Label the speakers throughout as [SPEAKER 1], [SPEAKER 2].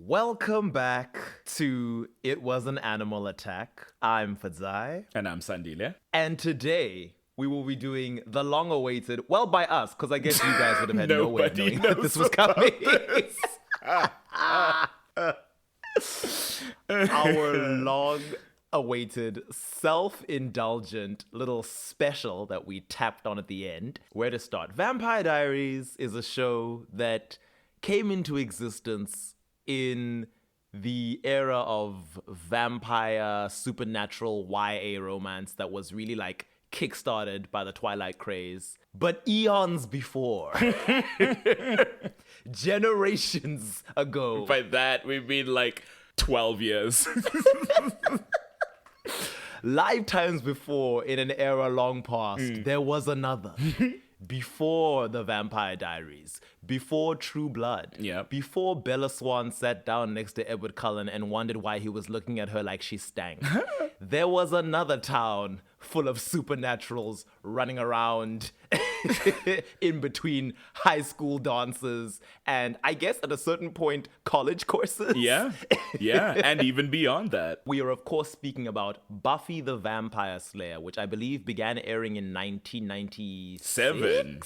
[SPEAKER 1] Welcome back to It Was an Animal Attack. I'm Fadzai.
[SPEAKER 2] And I'm Sandile.
[SPEAKER 1] And today we will be doing the long-awaited, well, by us, because I guess you guys would have had no way of knowing that this was coming. Our long-awaited, self-indulgent little special that we tapped on at the end. Where to start? Vampire Diaries is a show that came into existence in the era of vampire, supernatural YA romance that was really like kickstarted by the Twilight craze. But eons before, generations ago.
[SPEAKER 2] By that, we mean like 12 years.
[SPEAKER 1] Lifetimes before, in an era long past, there was another. Before the Vampire Diaries, before True Blood, before Bella Swan sat down next to Edward Cullen and wondered why he was looking at her like she stank. There was another town full of supernaturals running around in between high school dances and I guess at a certain point, college courses.
[SPEAKER 2] Yeah, and even beyond that.
[SPEAKER 1] We are, of course, speaking about Buffy the Vampire Slayer, which I believe began airing in 1997.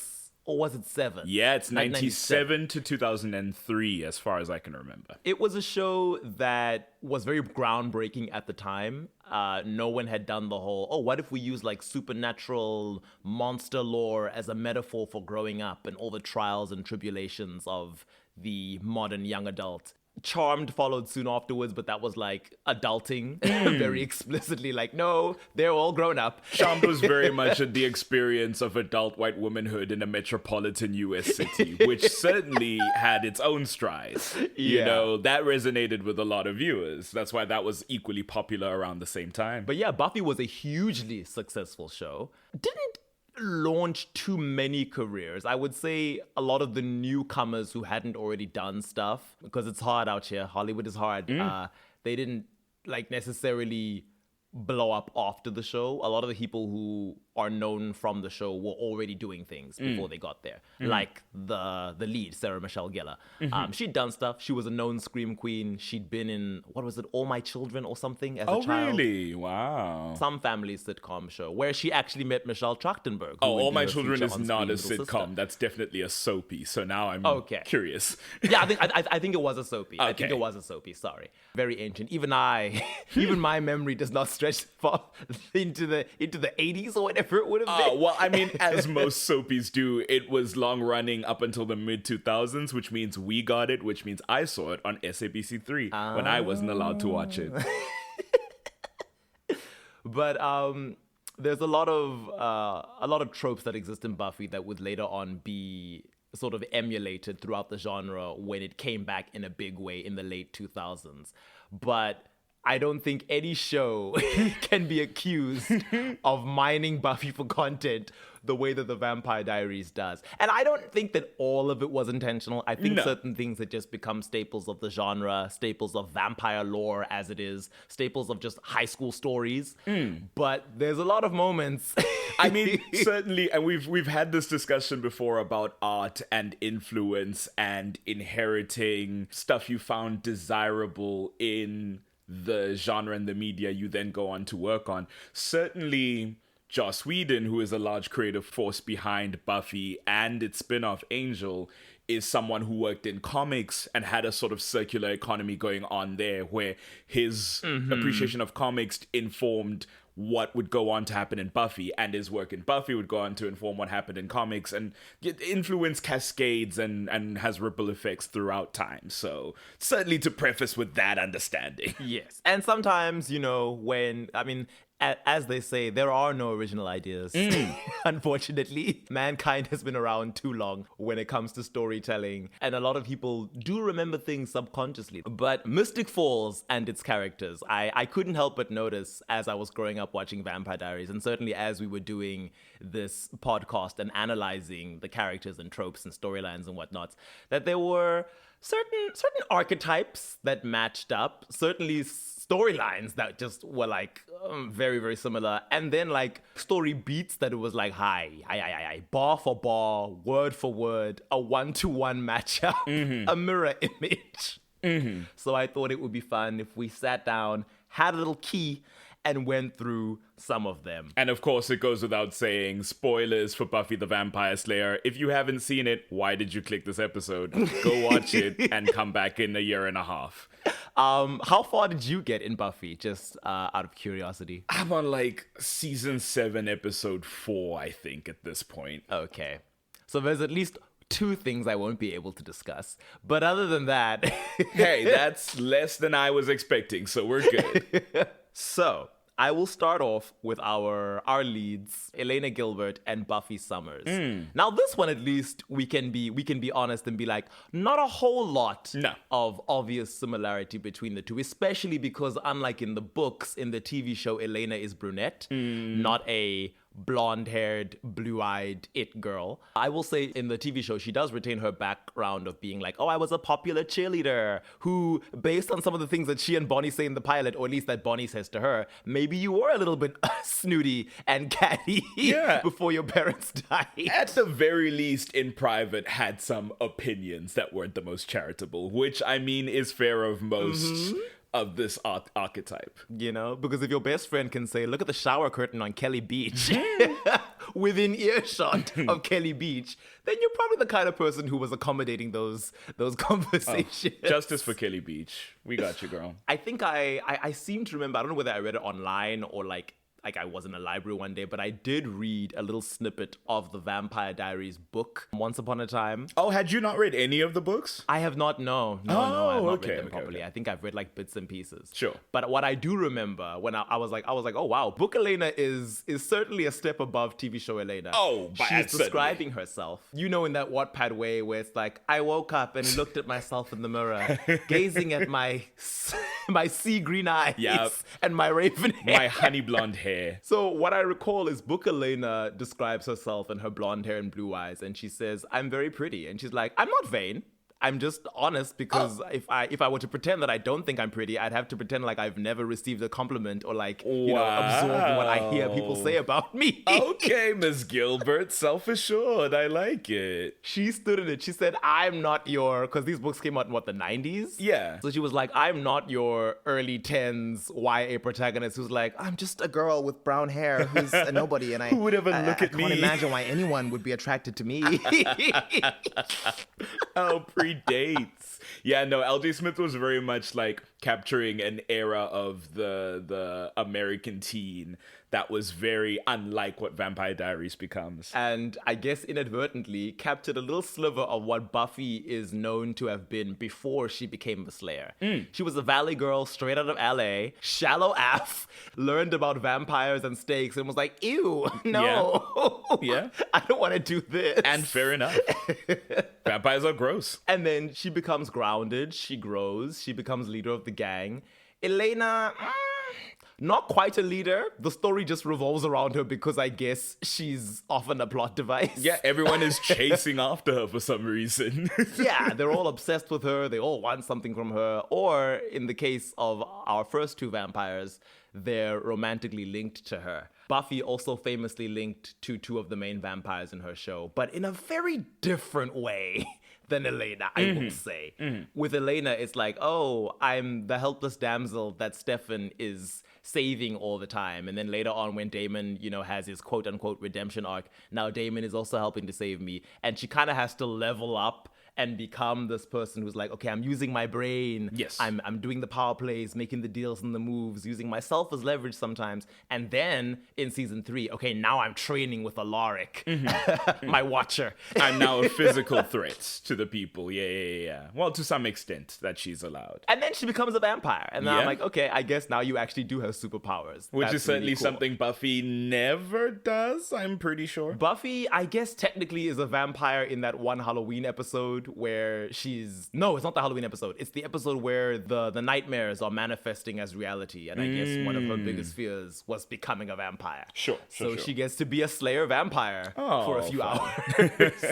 [SPEAKER 1] Or was it 7?
[SPEAKER 2] Yeah, it's 97 to 2003, as far as I can remember.
[SPEAKER 1] It was a show that was very groundbreaking at the time. No one had done the whole, what if we use like supernatural monster lore as a metaphor for growing up and all the trials and tribulations of the modern young adult. Charmed followed soon afterwards, but that was like adulting very explicitly. Like, no, they're all grown up.
[SPEAKER 2] Charmed was very much the experience of adult white womanhood in a metropolitan U.S. city, which certainly had its own strides. You know, that resonated with a lot of viewers. That's why that was equally popular around the same time.
[SPEAKER 1] But yeah, Buffy was a hugely successful show. Didn't launch too many careers. I would say a lot of the newcomers who hadn't already done stuff, because it's hard out here, Hollywood is hard, they didn't like necessarily blow up after the show. A lot of the people who are known from the show were already doing things before they got there. Like the lead, Sarah Michelle Gellar. She'd done stuff. She was a known scream queen. She'd been in, what was it, All My Children or something as a child.
[SPEAKER 2] Oh, really? Wow.
[SPEAKER 1] Some family sitcom show where she actually met Michelle Trachtenberg.
[SPEAKER 2] All My Children is not a sitcom. Sister. That's definitely a soapy. So now I'm curious.
[SPEAKER 1] Yeah, I think it was a soapy. Okay. I think it was a soapy. Sorry. Very ancient. Even my memory does not stretch far into the 80s or whatever it would have been.
[SPEAKER 2] Well, I mean, as most soapies do, it was long running up until the mid 2000s, which means we got it, which means I saw it on SABC3 when I wasn't allowed to watch it.
[SPEAKER 1] But there's a lot of tropes that exist in Buffy that would later on be sort of emulated throughout the genre when it came back in a big way in the late 2000s. But I don't think any show can be accused of mining Buffy for content the way that the Vampire Diaries does. And I don't think that all of it was intentional. I think certain things that just become staples of the genre, staples of vampire lore as it is, staples of just high school stories. But there's a lot of moments.
[SPEAKER 2] I mean, certainly, and we've had this discussion before about art and influence and inheriting stuff you found desirable in the genre and the media you then go on to work on. Certainly, Joss Whedon, who is a large creative force behind Buffy and its spin-off Angel, is someone who worked in comics and had a sort of circular economy going on there where his appreciation of comics informed what would go on to happen in Buffy, and his work in Buffy would go on to inform what happened in comics, and influence cascades and has ripple effects throughout time. So certainly to preface with that understanding.
[SPEAKER 1] Yes. And sometimes, as they say, there are no original ideas. Unfortunately, mankind has been around too long when it comes to storytelling, and a lot of people do remember things subconsciously. But Mystic Falls and its characters, I couldn't help but notice as I was growing up watching Vampire Diaries, and certainly as we were doing this podcast and analyzing the characters and tropes and storylines and whatnot, that there were certain archetypes that matched up, certainly storylines that just were like very, very similar. And then like story beats that it was like, bar for bar, word for word, a 1-to-1 matchup, a mirror image. So I thought it would be fun if we sat down, had a little key, and went through some of them.
[SPEAKER 2] And of course, it goes without saying, spoilers for Buffy the Vampire Slayer. If you haven't seen it, why did you click this episode? Go watch it and come back in a year and a half.
[SPEAKER 1] How far did you get in Buffy, just out of curiosity?
[SPEAKER 2] I'm on like season 7, episode 4, I think, at this point.
[SPEAKER 1] Okay. So there's at least 2 things I won't be able to discuss. But other than that...
[SPEAKER 2] Hey, that's less than I was expecting, so we're good.
[SPEAKER 1] So, I will start off with our leads, Elena Gilbert and Buffy Summers. Now, this one, at least, we can be honest and be like, not a whole lot of obvious similarity between the two, especially because unlike in the books, in the TV show, Elena is brunette, not a blonde-haired, blue-eyed it girl. I will say in the TV show, she does retain her background of being like, oh, I was a popular cheerleader who, based on some of the things that she and Bonnie say in the pilot, or at least that Bonnie says to her, maybe you were a little bit snooty and catty before your parents died.
[SPEAKER 2] At the very least, in private, had some opinions that weren't the most charitable, which, I mean, is fair of most... of this archetype.
[SPEAKER 1] You know, because if your best friend can say, look at the shower curtain on Kelly Beach, within earshot of Kelly Beach, then you're probably the kind of person who was accommodating those conversations.
[SPEAKER 2] Justice for Kelly Beach. We got you, girl.
[SPEAKER 1] I think I seem to remember, I don't know whether I read it online or like I was in a library one day, but I did read a little snippet of the Vampire Diaries book once upon a time.
[SPEAKER 2] Oh, had you not read any of the books?
[SPEAKER 1] I have not, no, I have not read them properly.
[SPEAKER 2] Okay.
[SPEAKER 1] I think I've read like bits and pieces.
[SPEAKER 2] Sure.
[SPEAKER 1] But what I do remember when I was like, oh wow, Book Elena is certainly a step above TV show Elena.
[SPEAKER 2] Oh,
[SPEAKER 1] she's describing herself. You know, in that Wattpad way where it's like, I woke up and looked at myself in the mirror, gazing at my sea green eyes and my raven hair.
[SPEAKER 2] My honey blonde hair.
[SPEAKER 1] So what I recall is Book Elena describes herself and her blonde hair and blue eyes, and she says, I'm very pretty. And she's like, I'm not vain. I'm just honest because if I were to pretend that I don't think I'm pretty, I'd have to pretend like I've never received a compliment or like, you know, absorb what I hear people say about me.
[SPEAKER 2] Okay, Miss Gilbert, self-assured. I like it.
[SPEAKER 1] She stood in it. She said, I'm not your, because these books came out in what, the 90s?
[SPEAKER 2] Yeah.
[SPEAKER 1] So she was like, I'm not your early 10s YA protagonist who's like, I'm just a girl with brown hair who's a nobody. And
[SPEAKER 2] who would ever look at me?
[SPEAKER 1] I can't imagine why anyone would be attracted to me.
[SPEAKER 2] Oh, predates. Yeah, no, LJ Smith was very much like capturing an era of the American teen that was very unlike what Vampire Diaries becomes.
[SPEAKER 1] And I guess inadvertently captured a little sliver of what Buffy is known to have been before she became the Slayer. She was a valley girl straight out of LA, shallow af, learned about vampires and stakes and was like, ew, no.
[SPEAKER 2] Yeah.
[SPEAKER 1] I don't want to do this.
[SPEAKER 2] And fair enough. Vampires are gross.
[SPEAKER 1] And then she becomes grounded, she grows, she becomes leader of the gang. Elena... not quite a leader. The story just revolves around her because I guess she's often a plot device.
[SPEAKER 2] Yeah, everyone is chasing after her for some reason.
[SPEAKER 1] Yeah, they're all obsessed with her. They all want something from her. Or in the case of our first 2 vampires, they're romantically linked to her. Buffy also famously linked to 2 of the main vampires in her show, but in a very different way than Elena, I will say. With Elena, it's like, oh, I'm the helpless damsel that Stefan is saving all the time. And then later on when Damon, you know, has his quote unquote redemption arc, now Damon is also helping to save me. And she kind of has to level up and become this person who's like, okay, I'm using my brain.
[SPEAKER 2] Yes.
[SPEAKER 1] I'm doing the power plays, making the deals and the moves, using myself as leverage sometimes. And then in season 3, okay, now I'm training with Alaric, my watcher.
[SPEAKER 2] I'm now a physical threat to the people. Yeah. Well, to some extent that she's allowed.
[SPEAKER 1] And then she becomes a vampire. And then I'm like, okay, I guess now you actually do have superpowers.
[SPEAKER 2] Which
[SPEAKER 1] That's
[SPEAKER 2] is certainly
[SPEAKER 1] really cool.
[SPEAKER 2] something Buffy never does, I'm pretty sure.
[SPEAKER 1] Buffy, I guess technically is a vampire in that one Halloween episode where no, it's not the Halloween episode. It's the episode where the nightmares are manifesting as reality. And I guess one of her biggest fears was becoming a vampire.
[SPEAKER 2] Sure.
[SPEAKER 1] So she gets to be a Slayer vampire for a few hours.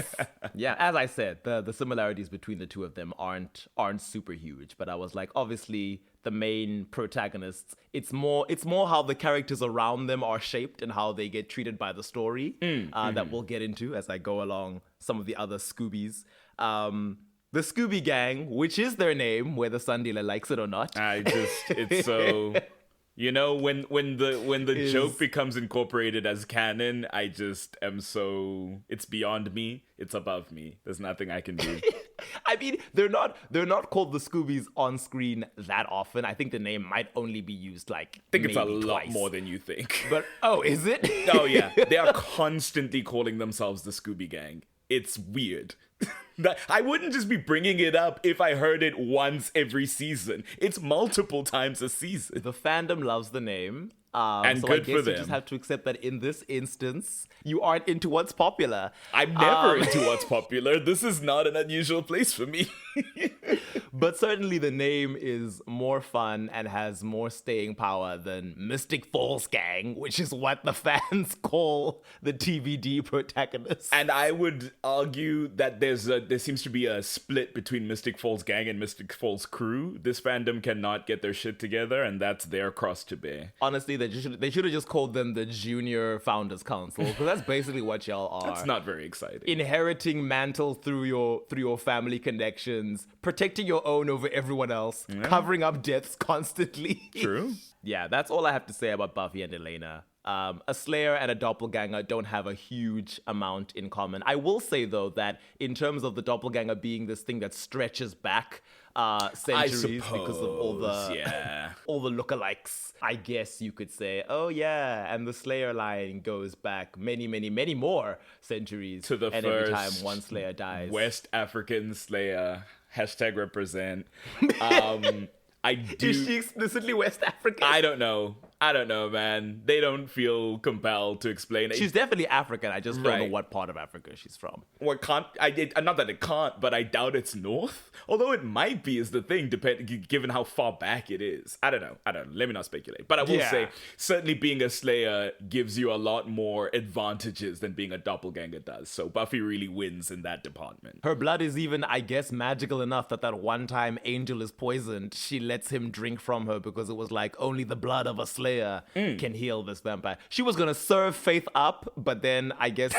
[SPEAKER 1] Yeah, as I said, the similarities between the 2 of them aren't super huge. But I was like, obviously, the main protagonists, it's more how the characters around them are shaped and how they get treated by the story that we'll get into as I go along some of the other Scoobies. The Scooby Gang, which is their name, whether Sandile likes it or not.
[SPEAKER 2] It's so... You know, when the joke becomes incorporated as canon, I just am so... It's beyond me. It's above me. There's nothing I can do.
[SPEAKER 1] I mean, they're not called the Scoobies on screen that often. I think the name might only be used like
[SPEAKER 2] I think it's a
[SPEAKER 1] maybe
[SPEAKER 2] lot
[SPEAKER 1] twice.
[SPEAKER 2] more than you think.
[SPEAKER 1] But is it?
[SPEAKER 2] Oh yeah, they are constantly calling themselves the Scooby Gang. It's weird. I wouldn't just be bringing it up if I heard it once every season. It's multiple times a season.
[SPEAKER 1] The fandom loves the name.
[SPEAKER 2] And
[SPEAKER 1] so
[SPEAKER 2] good
[SPEAKER 1] I guess
[SPEAKER 2] for them.
[SPEAKER 1] You just have to accept that in this instance, you aren't into what's popular.
[SPEAKER 2] I'm never into what's popular. This is not an unusual place for me.
[SPEAKER 1] But certainly the name is more fun and has more staying power than Mystic Falls Gang, which is what the fans call the TVD protagonists.
[SPEAKER 2] And I would argue that there seems to be a split between Mystic Falls Gang and Mystic Falls Crew. This fandom cannot get their shit together, and that's their cross to bear.
[SPEAKER 1] Honestly, they should have just called them the Junior Founders Council, because that's basically what y'all are.
[SPEAKER 2] That's not very exciting.
[SPEAKER 1] Inheriting mantle through your family connections, protecting your own over everyone else, covering up deaths constantly.
[SPEAKER 2] True.
[SPEAKER 1] Yeah, that's all I have to say about Buffy and Elena. A Slayer and a Doppelganger don't have a huge amount in common. I will say, though, that in terms of the Doppelganger being this thing that stretches back centuries because of all the lookalikes, I guess you could say, oh yeah, and the Slayer line goes back many, many, many more centuries
[SPEAKER 2] to the
[SPEAKER 1] and
[SPEAKER 2] first
[SPEAKER 1] every time one Slayer dies.
[SPEAKER 2] West African Slayer, #represent.
[SPEAKER 1] Is she explicitly West African?
[SPEAKER 2] I don't know, man. They don't feel compelled to explain it.
[SPEAKER 1] She's definitely African. I just don't know what part of Africa she's from.
[SPEAKER 2] Not that it can't, but I doubt it's north. Although it might be is the thing, given how far back it is. I don't know. Let me not speculate. But I will say, certainly being a Slayer gives you a lot more advantages than being a doppelganger does. So Buffy really wins in that department.
[SPEAKER 1] Her blood is even, I guess, magical enough that one time Angel is poisoned, she lets him drink from her because it was like only the blood of a Slayer can heal this vampire. She was gonna serve Faith up, but then I guess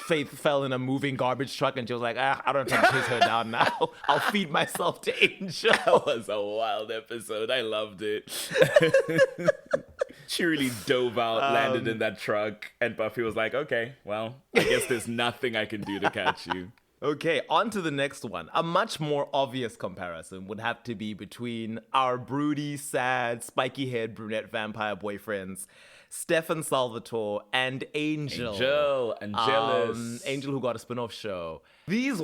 [SPEAKER 1] Faith fell in a moving garbage truck and she was like, I don't have to chase her down now. I'll feed myself to Angel.
[SPEAKER 2] That was a wild episode. I loved it. She really dove out, landed in that truck, and Buffy was like, okay, well, I guess there's nothing I can do to catch you.
[SPEAKER 1] Okay, on to the next one. A much more obvious comparison would have to be between our broody, sad, spiky-haired brunette vampire boyfriends, Stefan Salvatore and Angel.
[SPEAKER 2] Angelus.
[SPEAKER 1] Angel, who got a spin-off show. These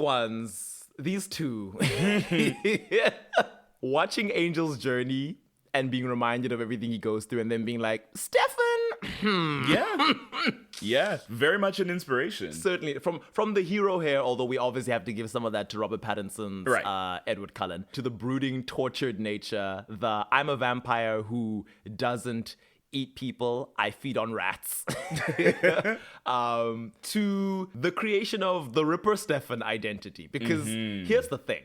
[SPEAKER 1] two, watching Angel's journey and being reminded of everything he goes through and then being like, Stefan!
[SPEAKER 2] Yeah, very much an inspiration.
[SPEAKER 1] Certainly, from the hero here, although we obviously have to give some of that to Robert Pattinson's Edward Cullen, to the brooding, tortured nature, the I'm a vampire who doesn't eat people, I feed on rats, to the creation of the Ripper Stefan identity. Because here's the thing.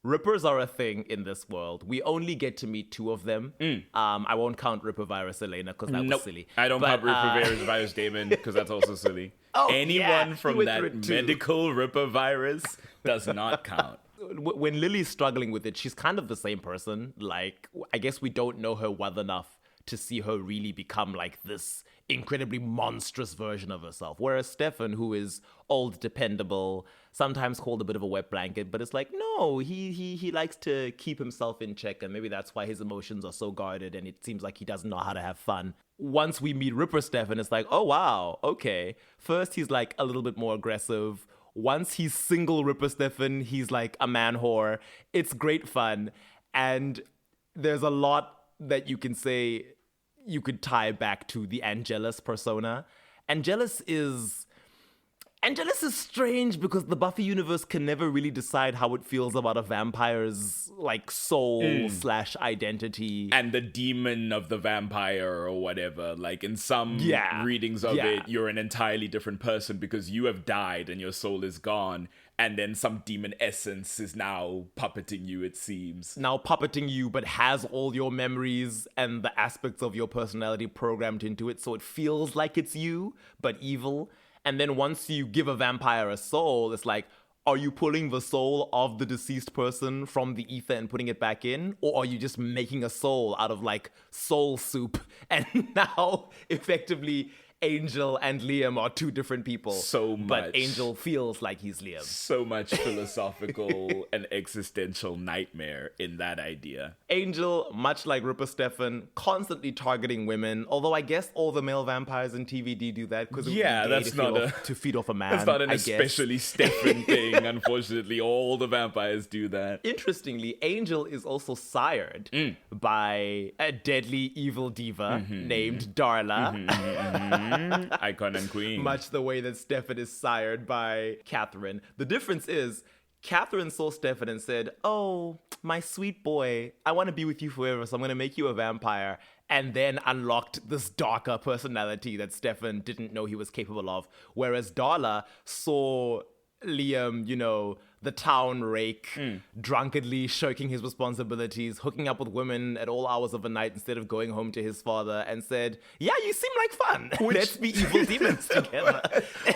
[SPEAKER 1] Rippers are a thing in this world. We only get to meet two of them. I won't count Ripper Virus Elena because that was silly.
[SPEAKER 2] I don't count Ripper Virus Damon because that's also silly. Anyone from that medical Ripper virus does not count.
[SPEAKER 1] When Lily's struggling with it, she's kind of the same person. Like, I guess we don't know her well enough to see her really become like this incredibly monstrous version of herself. Whereas Stefan, who is old, dependable, sometimes called a bit of a wet blanket, but it's like, no, he likes to keep himself in check, and maybe that's why his emotions are so guarded, and it seems like he doesn't know how to have fun. Once we meet Ripper Stefan, it's like, oh wow, okay. First, he's like a little bit more aggressive. Once he's single Ripper Stefan, he's like a man whore. It's great fun, and there's a lot that you can say you could tie back to the Angelus persona. Angelus is strange because the Buffy universe can never really decide how it feels about a vampire's like soul / identity.
[SPEAKER 2] And the demon of the vampire or whatever. Like in some readings of it, you're an entirely different person because you have died and your soul is gone. And then some demon essence is now puppeting you, it seems.
[SPEAKER 1] Now puppeting you, but has all your memories and the aspects of your personality programmed into it. So it feels like it's you, but evil. And then once you give a vampire a soul, it's like, are you pulling the soul of the deceased person from the ether and putting it back in? Or are you just making a soul out of like soul soup? And now effectively Angel and Liam are two different people.
[SPEAKER 2] So much.
[SPEAKER 1] But Angel feels like he's Liam.
[SPEAKER 2] So much philosophical and existential nightmare in that idea.
[SPEAKER 1] Angel, much like Ripper Stefan, constantly targeting women. Although I guess all the male vampires in TVD do that because to feed off a man.
[SPEAKER 2] That's not an especially Stefan thing. Unfortunately, all the vampires do that.
[SPEAKER 1] Interestingly, Angel is also sired by a deadly evil diva named Darla.
[SPEAKER 2] Icon and queen.
[SPEAKER 1] Much the way that Stefan is sired by Catherine. The difference is, Catherine saw Stefan and said, "Oh, my sweet boy, I want to be with you forever, so I'm going to make you a vampire." And then unlocked this darker personality that Stefan didn't know he was capable of. Whereas Darla saw Liam, you know, the town rake, drunkenly shirking his responsibilities, hooking up with women at all hours of the night instead of going home to his father, and said, "Yeah, you seem like fun. Let's be evil demons together."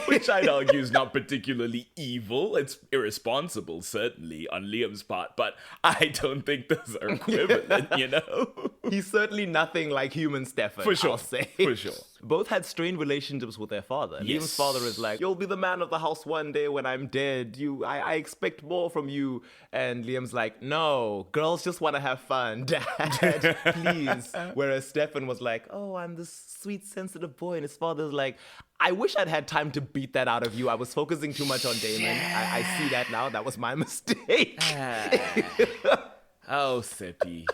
[SPEAKER 2] Which I'd argue is not particularly evil. It's irresponsible, certainly, on Liam's part, but I don't think those are equivalent, you know?
[SPEAKER 1] He's certainly nothing like human Stefan,
[SPEAKER 2] For sure.
[SPEAKER 1] I'll say.
[SPEAKER 2] For sure.
[SPEAKER 1] Both had strained relationships with their father.
[SPEAKER 2] Yes.
[SPEAKER 1] Liam's father is like, "You'll be the man of the house one day when I'm dead. I expect more from you." And Liam's like, "No, girls just want to have fun, Dad, please." Whereas Stefan was like, "Oh, I'm this sweet, sensitive boy." And his father's like, "I wish I'd had time to beat that out of you. I was focusing too much on Damon. I see that now. That was my mistake."
[SPEAKER 2] Oh, Sippy.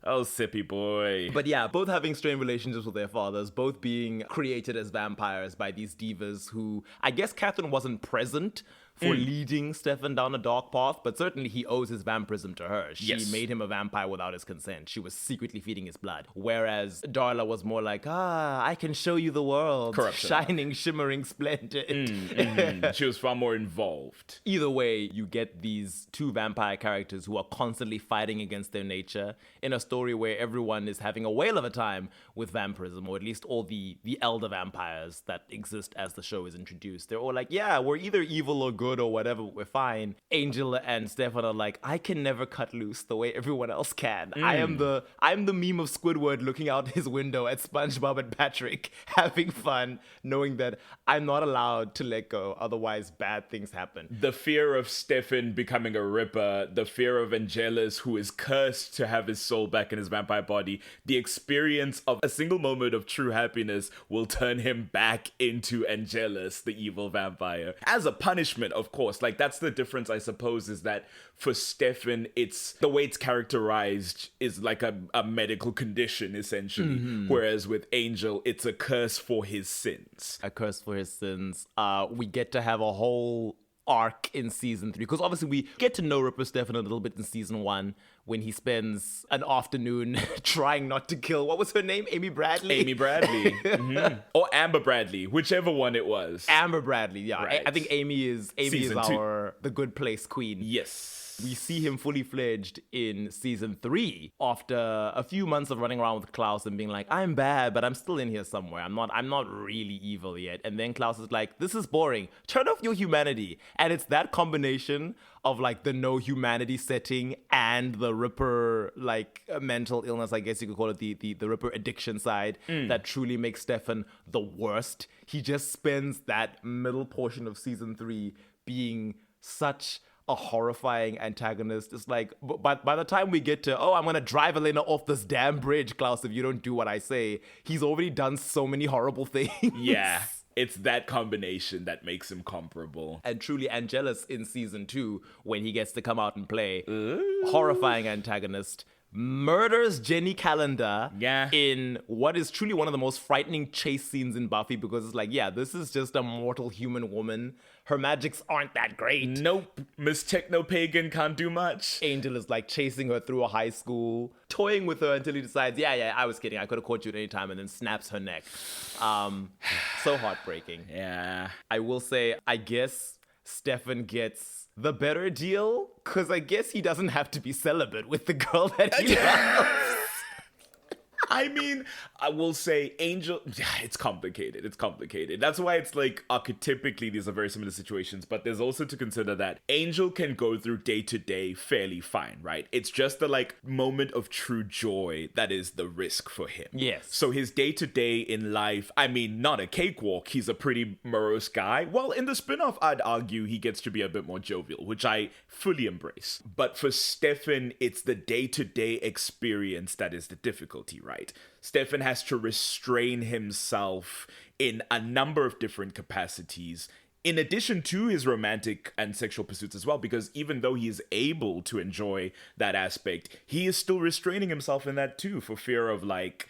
[SPEAKER 2] Oh, Sippy boy.
[SPEAKER 1] But yeah, both having strained relationships with their fathers, both being created as vampires by these divas who, I guess Catherine wasn't present for leading Stefan down a dark path, but certainly he owes his vampirism to her. She made him a vampire without his consent. She was secretly feeding his blood. Whereas Darla was more like, I can show you the world.
[SPEAKER 2] Corruption.
[SPEAKER 1] Shining, shimmering, splendid.
[SPEAKER 2] She was far more involved.
[SPEAKER 1] Either way, you get these two vampire characters who are constantly fighting against their nature in a story where everyone is having a whale of a time with vampirism, or at least all the elder vampires that exist as the show is introduced. They're all like, yeah, we're either evil or good or whatever, we're fine. Angel and Stefan are like, I can never cut loose the way everyone else can. I'm the meme of Squidward looking out his window at SpongeBob and Patrick having fun, knowing that I'm not allowed to let go, otherwise bad things happen.
[SPEAKER 2] The fear of Stefan becoming a Ripper, the fear of Angelus, who is cursed to have his soul back in his vampire body, the experience of a single moment of true happiness will turn him back into Angelus, the evil vampire. As a punishment, of course. Like, that's the difference, I suppose, is that for Stefan, it's the way it's characterized is like a medical condition, essentially. Whereas with Angel, it's a curse for his sins.
[SPEAKER 1] A curse for his sins. We get to have a whole arc in season 3, because obviously we get to know Ripper Stefan a little bit in season 1 when he spends an afternoon trying not to kill, what was her name? Amy Bradley?
[SPEAKER 2] Amy Bradley. Or Amber Bradley, whichever one it was.
[SPEAKER 1] Amber Bradley, yeah.
[SPEAKER 2] Right.
[SPEAKER 1] I think Amy is
[SPEAKER 2] Season 2.
[SPEAKER 1] the good place queen.
[SPEAKER 2] Yes.
[SPEAKER 1] We see him fully fledged in season 3 after a few months of running around with Klaus and being like, I'm bad, but I'm still in here somewhere. I'm not really evil yet. And then Klaus is like, this is boring. Turn off your humanity. And it's that combination of like the no humanity setting and the Ripper like mental illness, I guess you could call it the Ripper addiction side that truly makes Stefan the worst. He just spends that middle portion of season 3 being such a horrifying antagonist. It's like, but by the time we get to, I'm gonna drive Elena off this damn bridge, Klaus, if you don't do what I say, he's already done so many horrible things.
[SPEAKER 2] Yeah. It's that combination that makes him comparable.
[SPEAKER 1] And truly Angelus in season 2, when he gets to come out and play, horrifying antagonist, murders Jenny Calendar in what is truly one of the most frightening chase scenes in Buffy, because it's like, yeah, this is just a mortal human woman. Her magics aren't that great.
[SPEAKER 2] Nope. Miss Techno-Pagan can't do much.
[SPEAKER 1] Angel is like chasing her through a high school, toying with her until he decides, yeah, I was kidding. I could have caught you at any time, and then snaps her neck. So heartbreaking.
[SPEAKER 2] Yeah.
[SPEAKER 1] I will say, I guess Stefan gets the better deal, because I guess he doesn't have to be celibate with the girl that he loves.
[SPEAKER 2] I mean, I will say Angel, it's complicated. It's complicated. That's why it's like archetypically these are very similar situations, but there's also to consider that Angel can go through day to day fairly fine, right? It's just the like moment of true joy that is the risk for him.
[SPEAKER 1] Yes.
[SPEAKER 2] So his day to day in life, I mean, not a cakewalk. He's a pretty morose guy. Well, in the spin-off, I'd argue he gets to be a bit more jovial, which I fully embrace. But for Stefan, it's the day-to-day experience that is the difficulty, right? Stefan has to restrain himself in a number of different capacities, in addition to his romantic and sexual pursuits as well, because even though he is able to enjoy that aspect, he is still restraining himself in that too, for fear of like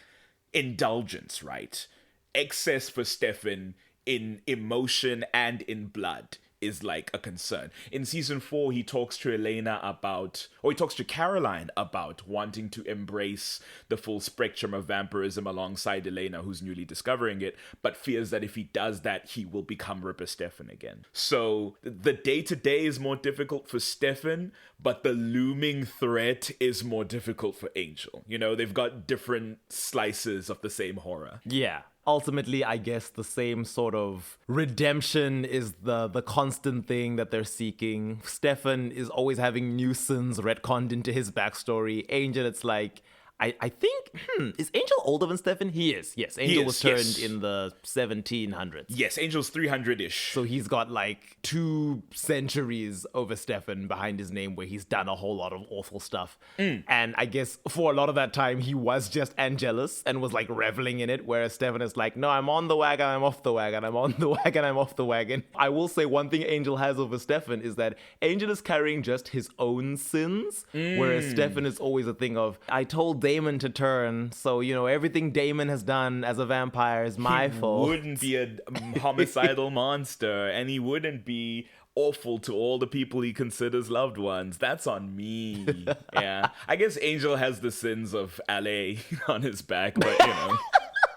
[SPEAKER 2] indulgence, right? Excess for Stefan in emotion and in blood is like a concern. In season 4, he talks to he talks to Caroline about wanting to embrace the full spectrum of vampirism alongside Elena, who's newly discovering it, but fears that if he does that, he will become Ripper Stefan again. So the day-to-day is more difficult for Stefan, but the looming threat is more difficult for Angel. You know, they've got different slices of the same horror.
[SPEAKER 1] Yeah. Ultimately, I guess the same sort of redemption is the constant thing that they're seeking. Stefan is always having new sins retconned into his backstory. Angel, it's like, I think, is Angel older than Stefan? He is, yes. Angel was turned in the 1700s.
[SPEAKER 2] Yes, Angel's 300-ish.
[SPEAKER 1] So he's got like 2 centuries over Stefan behind his name where he's done a whole lot of awful stuff. And I guess for a lot of that time, he was just Angelus and was like reveling in it, whereas Stefan is like, no, I'm on the wagon, I'm off the wagon, I'm on the wagon, I'm off the wagon. I will say one thing Angel has over Stefan is that Angel is carrying just his own sins, whereas Stefan is always a thing of, I told Damon to turn, so, you know, everything Damon has done as a vampire is my fault.
[SPEAKER 2] He wouldn't be a homicidal monster, and he wouldn't be awful to all the people he considers loved ones. That's on me. Yeah. I guess Angel has the sins of LA on his back, but, you know,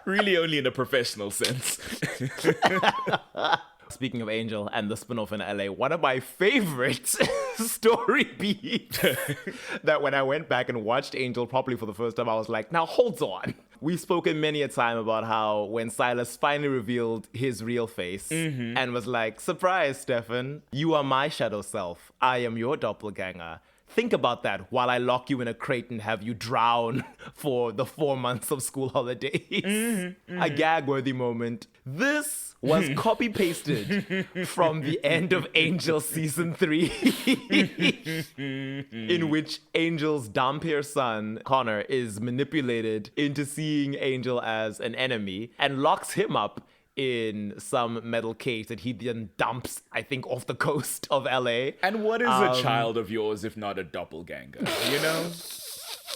[SPEAKER 2] really only in a professional sense.
[SPEAKER 1] Speaking of Angel and the spin-off in LA, one of my favorite story beats that when I went back and watched Angel properly for the first time, I was like, now hold on. We've spoken many a time about how when Silas finally revealed his real face and was like, surprise, Stefan, you are my shadow self. I am your doppelganger. Think about that while I lock you in a crate and have you drown for the 4 months of school holidays. A gag-worthy moment. This was copy-pasted from the end of Angel Season 3, in which Angel's Dampier son, Connor, is manipulated into seeing Angel as an enemy and locks him up in some metal cage that he then dumps, I think, off the coast of LA.
[SPEAKER 2] And what is a child of yours if not a doppelganger, you know?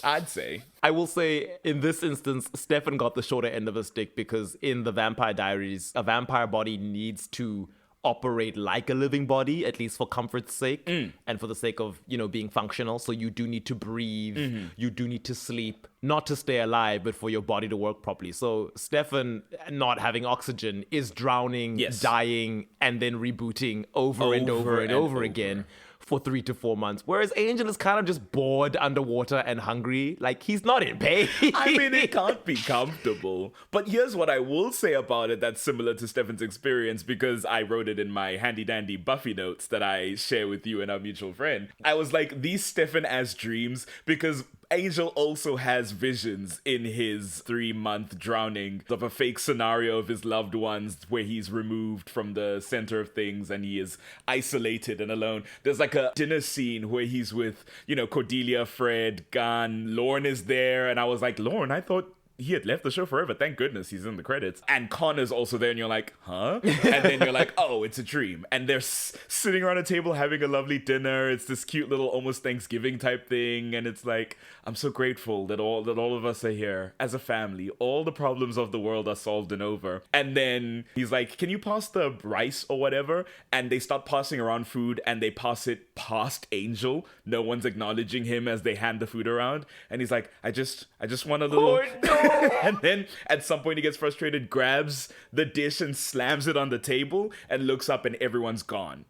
[SPEAKER 2] I'd say.
[SPEAKER 1] I will say, in this instance, Stefan got the shorter end of the stick because in the Vampire Diaries, a vampire body needs to operate like a living body, at least for comfort's sake, and for the sake of, you know, being functional. So you do need to breathe, you do need to sleep, not to stay alive, but for your body to work properly. So Stefan, not having oxygen, is drowning, dying, and then rebooting over and over again for 3 to 4 months. Whereas Angel is kind of just bored underwater and hungry. Like, he's not in pain.
[SPEAKER 2] I mean, it can't be comfortable. But here's what I will say about it that's similar to Stefan's experience, because I wrote it in my handy-dandy Buffy notes that I share with you and our mutual friend. I was like, these Stefan as dreams, because Angel also has visions in his 3-month drowning of a fake scenario of his loved ones where he's removed from the center of things and he is isolated and alone. There's like a dinner scene where he's with, you know, Cordelia, Fred, Gunn, Lorne is there, and I was like, Lorne, I thought he had left the show forever. Thank goodness he's in the credits. And Connor's also there, and you're like, huh? And then you're like, oh, it's a dream. And they're sitting around a table having a lovely dinner. It's this cute little almost Thanksgiving type thing. And it's like, I'm so grateful that all of us are here as a family. All the problems of the world are solved and over. And then he's like, can you pass the rice or whatever? And they start passing around food, and they pass it past Angel. No one's acknowledging him as they hand the food around. And he's like, I just want a little...
[SPEAKER 1] Oh, no.
[SPEAKER 2] And then at some point he gets frustrated, grabs the dish and slams it on the table and looks up and everyone's gone.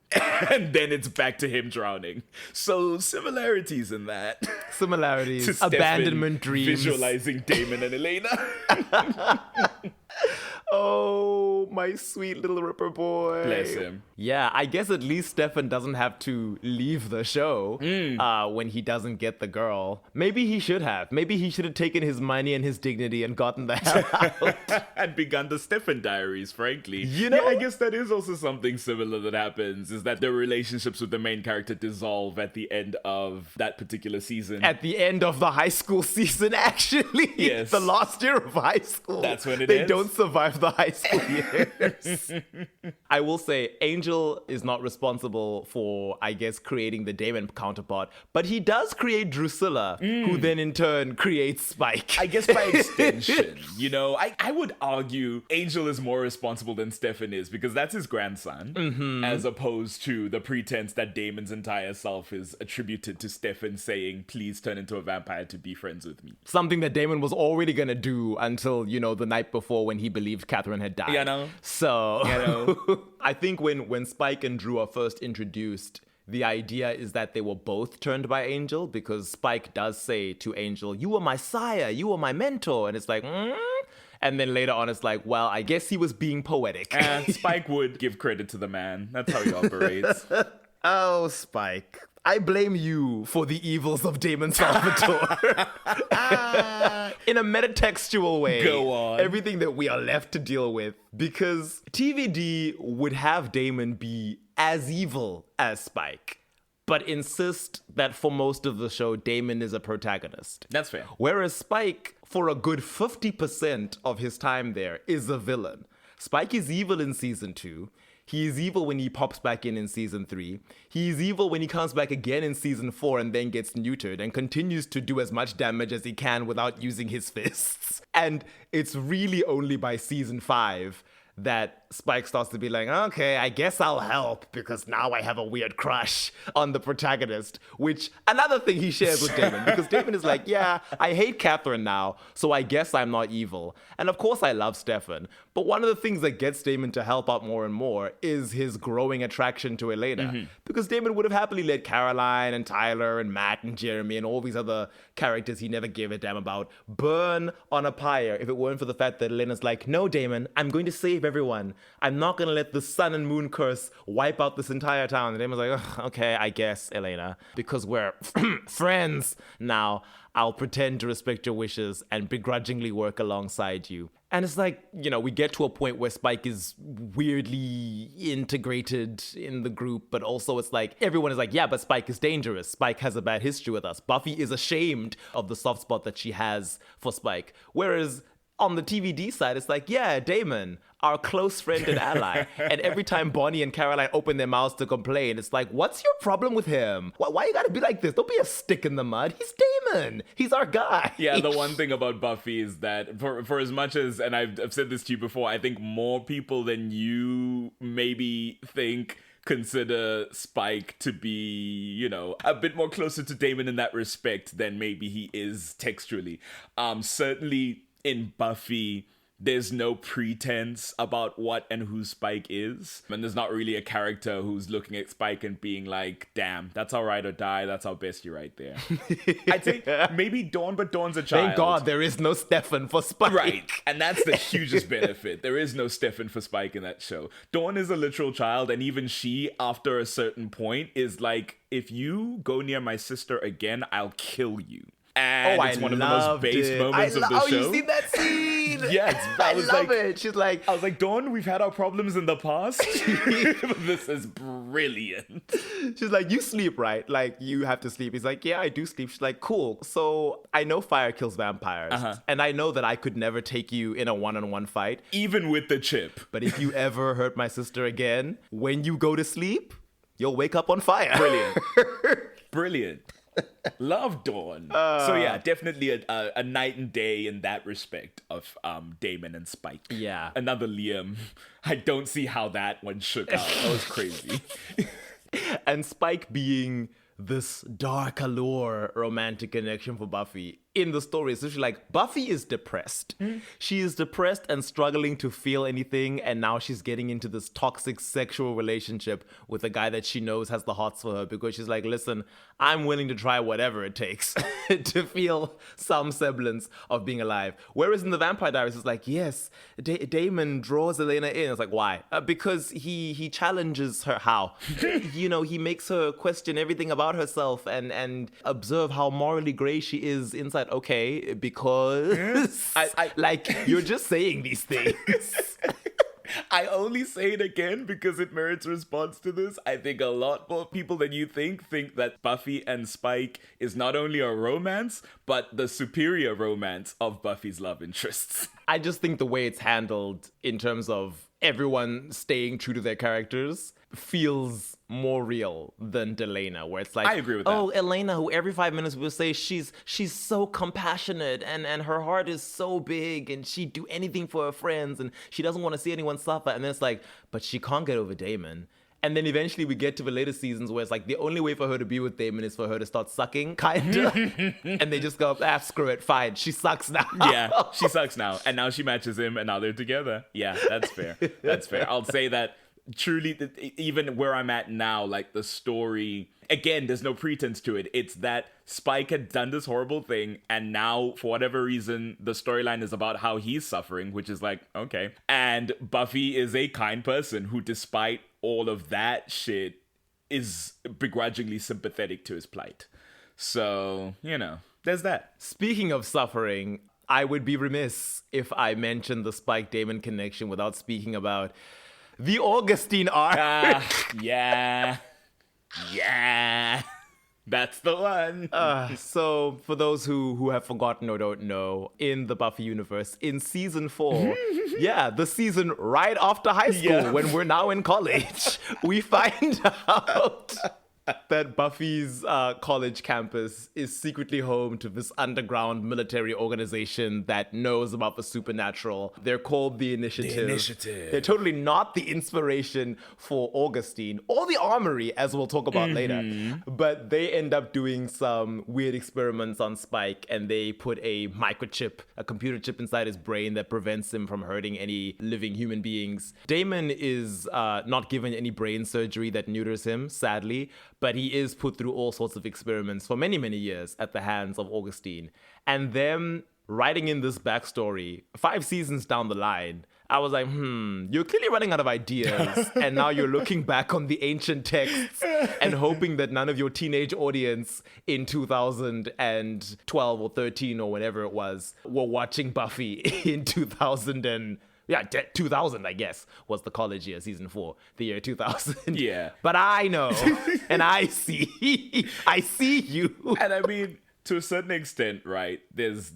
[SPEAKER 2] And then it's back to him drowning. So similarities in that.
[SPEAKER 1] Similarities.
[SPEAKER 2] To Stefan
[SPEAKER 1] Abandonment dreams.
[SPEAKER 2] visualizing Damon and Elena.
[SPEAKER 1] Oh, my sweet little Ripper boy.
[SPEAKER 2] Bless him.
[SPEAKER 1] Yeah, I guess at least Stefan doesn't have to leave the show when he doesn't get the girl. Maybe he should have. Maybe he should have taken his money and his dignity and gotten the hell out.
[SPEAKER 2] And begun the Stefan Diaries, frankly.
[SPEAKER 1] You know?
[SPEAKER 2] Yeah, I guess that is also something similar that happens, is that the relationships with the main character dissolve at the end of that particular season.
[SPEAKER 1] At the end of the high school season, actually.
[SPEAKER 2] Yes.
[SPEAKER 1] The last year of high school.
[SPEAKER 2] That's when it
[SPEAKER 1] They
[SPEAKER 2] ends.
[SPEAKER 1] don't survive the high school years. I will say, Angel is not responsible for, I guess, creating the Damon counterpart, but he does create Drusilla, who then in turn creates Spike.
[SPEAKER 2] I guess by extension, you know, I would argue Angel is more responsible than Stefan is, because that's his grandson, as opposed to the pretense that Damon's entire self is attributed to Stefan saying, please turn into a vampire to be friends with me.
[SPEAKER 1] Something that Damon was already gonna do until, you know, the night before when he believed Catherine had died.
[SPEAKER 2] You know?
[SPEAKER 1] So,
[SPEAKER 2] You know?
[SPEAKER 1] I think when Spike and Drew are first introduced, the idea is that they were both turned by Angel, because Spike does say to Angel, you were my sire, you were my mentor. And it's like, And then later on, it's like, well, I guess he was being poetic.
[SPEAKER 2] And Spike would give credit to the man. That's how he operates.
[SPEAKER 1] Oh, Spike. I blame you for the evils of Damon Salvatore. In a metatextual way.
[SPEAKER 2] Go on.
[SPEAKER 1] Everything that we are left to deal with. Because TVD would have Damon be as evil as Spike, but insist that for most of the show, Damon is a protagonist.
[SPEAKER 2] That's fair.
[SPEAKER 1] Whereas Spike, for a good 50% of his time there, is a villain. Spike is evil in season 2. He is evil when he pops back in season 3. He is evil when he comes back again in season 4 and then gets neutered and continues to do as much damage as he can without using his fists. And it's really only by season 5 that Spike starts to be like, okay, I guess I'll help because now I have a weird crush on the protagonist, which another thing he shares with Damon, because Damon is like, yeah, I hate Catherine now, so I guess I'm not evil. And of course I love Stefan. But one of the things that gets Damon to help out more and more is his growing attraction to Elena. Because Damon would have happily let Caroline and Tyler and Matt and Jeremy and all these other characters he never gave a damn about burn on a pyre if it weren't for the fact that Elena's like, no, Damon, I'm going to save everyone. I'm not going to let the sun and moon curse wipe out this entire town. And Damon's like, okay, I guess, Elena, because we're friends now, I'll pretend to respect your wishes and begrudgingly work alongside you. And it's like, you know, we get to a point where Spike is weirdly integrated in the group, but also it's like, everyone is like, yeah, but Spike is dangerous. Spike has a bad history with us. Buffy is ashamed of the soft spot that she has for Spike. Whereas on the TVD side, it's like, yeah, Damon, our close friend and ally. And every time Bonnie and Caroline open their mouths to complain, it's like, what's your problem with him? Why you gotta be like this? Don't be a stick in the mud. He's Damon. He's our guy.
[SPEAKER 2] Yeah, the one thing about Buffy is that for as much as, and I've said this to you before, I think more people than you maybe think consider Spike to be, you know, a bit more closer to Damon in that respect than maybe he is textually. Certainly in Buffy, there's no pretense about what and who Spike is. And there's not really a character who's looking at Spike and being like, damn, that's our ride or die. That's our bestie right there. I'd say maybe Dawn, but Dawn's a child.
[SPEAKER 1] Thank God there is no Stefan for Spike.
[SPEAKER 2] Right. And that's the hugest benefit. There is no Stefan for Spike in that show. Dawn is a literal child, and even she, after a certain point, is like, if you go near my sister again, I'll kill you. And it's one of the most base moments of the show.
[SPEAKER 1] Oh, you seen that scene?
[SPEAKER 2] Yes.
[SPEAKER 1] I love it. She's like,
[SPEAKER 2] I was like, Dawn, we've had our problems in the past. This is brilliant.
[SPEAKER 1] She's like, you sleep, right? Like, you have to sleep. He's like, yeah, I do sleep. She's like, cool. So I know fire kills vampires. And I know that I could never take you in a one-on-one fight.
[SPEAKER 2] Even with the chip.
[SPEAKER 1] But if you ever hurt my sister again, when you go to sleep, you'll wake up on fire.
[SPEAKER 2] Brilliant. Brilliant. Love Dawn. So yeah, definitely a night and day in that respect of Damon and Spike.
[SPEAKER 1] Yeah.
[SPEAKER 2] Another Liam. I don't see how that one shook out. That was crazy.
[SPEAKER 1] And Spike being this dark allure romantic connection for Buffy in the story. It's literally like Buffy is depressed. She is depressed and struggling to feel anything, and now she's getting into this toxic sexual relationship with a guy that she knows has the hots for her, because she's like, listen, I'm willing to try whatever it takes to feel some semblance of being alive. Whereas in the Vampire Diaries, it's like, yes, Damon draws Elena in. It's like, why? Because he challenges her. How? He makes her question everything about herself and observe how morally gray she is inside. Okay, because you're just saying these things.
[SPEAKER 2] I only say it again because it merits response to this. I think a lot more people than you think that Buffy and Spike is not only a romance, but the superior romance of Buffy's love interests.
[SPEAKER 1] I just think the way it's handled in terms of everyone staying true to their characters feels more real than Delena, where it's like,
[SPEAKER 2] I agree with that.
[SPEAKER 1] Oh, Elena, who every 5 minutes will say she's so compassionate and her heart is so big and she'd do anything for her friends and she doesn't want to see anyone suffer. And then it's like, but she can't get over Damon. And then eventually we get to the later seasons where it's like the only way for her to be with Damon is for her to start sucking, kinda. And they just go, screw it, fine. She sucks now.
[SPEAKER 2] Yeah, she sucks now. And now she matches him and now they're together. Yeah, that's fair. That's fair. I'll say that truly, even where I'm at now, like the story, again, there's no pretense to it. It's that Spike had done this horrible thing, and now, for whatever reason, the storyline is about how he's suffering, which is like, okay. And Buffy is a kind person who, despite all of that shit, is begrudgingly sympathetic to his plight. So, there's that.
[SPEAKER 1] Speaking of suffering, I would be remiss if I mentioned the Spike Damon connection without speaking about the Augustine arc.
[SPEAKER 2] Yeah. That's the one.
[SPEAKER 1] So for those who have forgotten or don't know, in the Buffy universe, in season 4, the season right after high school, when we're now in college, we find out that Buffy's college campus is secretly home to this underground military organization that knows about the supernatural. They're called the Initiative. They're totally not the inspiration for Augustine or the Armory, as we'll talk about later. But they end up doing some weird experiments on Spike, and they put a microchip, a computer chip inside his brain that prevents him from hurting any living human beings. Damon is not given any brain surgery that neuters him, sadly, but he is put through all sorts of experiments for many, many years at the hands of Augustine. And them writing in this backstory 5 seasons down the line, I was like, you're clearly running out of ideas. And now you're looking back on the ancient texts and hoping that none of your teenage audience in 2012 or 13 or whenever it was were watching Buffy in 2000 I guess, was the college year, season 4, the year 2000.
[SPEAKER 2] Yeah.
[SPEAKER 1] But I know, and I see you.
[SPEAKER 2] And I mean, to a certain extent, right, there's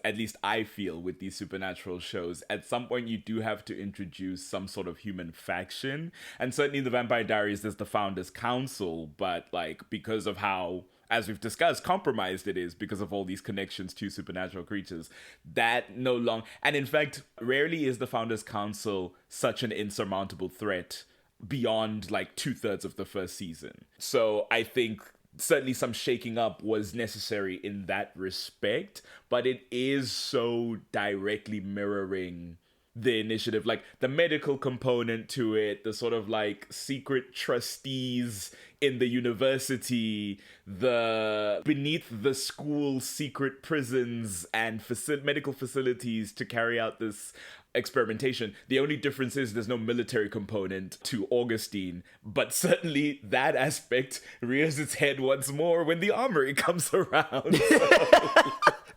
[SPEAKER 2] at least I feel with these supernatural shows, at some point you do have to introduce some sort of human faction. And certainly in the Vampire Diaries, there's the Founders Council, but like, because of how, as we've discussed, compromised it is because of all these connections to supernatural creatures, that no longer, and in fact, rarely is the Founders Council such an insurmountable threat beyond like 2/3 of the first season. So I think certainly some shaking up was necessary in that respect, but it is so directly mirroring the Initiative, like the medical component to it, the sort of like secret trustees in the university, the beneath the school secret prisons and medical facilities to carry out this experimentation. The only difference is there's no military component to Augustine, but certainly that aspect rears its head once more when the Armory comes around.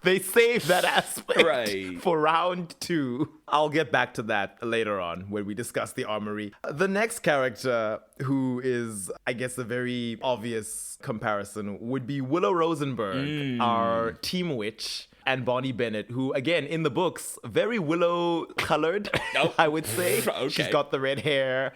[SPEAKER 1] They save that aspect
[SPEAKER 2] right
[SPEAKER 1] for round 2. I'll get back to that later on when we discuss the Armory. The next character, who is, I guess, a very obvious comparison, would be Willow Rosenberg, our team witch. and Bonnie Bennett, who, again, in the books, very Willow-colored, I would say.
[SPEAKER 2] Okay.
[SPEAKER 1] She's got the red hair.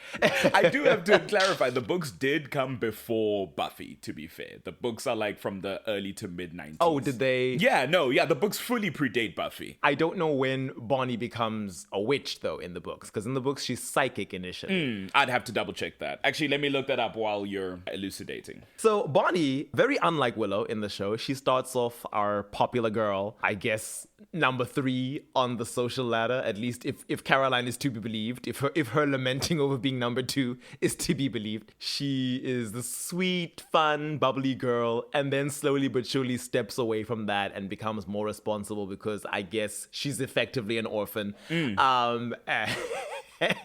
[SPEAKER 2] I do have to clarify, the books did come before Buffy, to be fair. The books are like from the early to mid-90s.
[SPEAKER 1] Oh, did they?
[SPEAKER 2] Yeah, the books fully predate Buffy.
[SPEAKER 1] I don't know when Bonnie becomes a witch, though, in the books, because in the books, she's psychic initially.
[SPEAKER 2] I'd have to double check that. Actually, let me look that up while you're elucidating.
[SPEAKER 1] So Bonnie, very unlike Willow in the show, she starts off our popular girl, I guess number 3 on the social ladder, at least if Caroline is to be believed, if her lamenting over being number 2 is to be believed. She is the sweet, fun, bubbly girl, and then slowly but surely steps away from that and becomes more responsible because I guess she's effectively an orphan.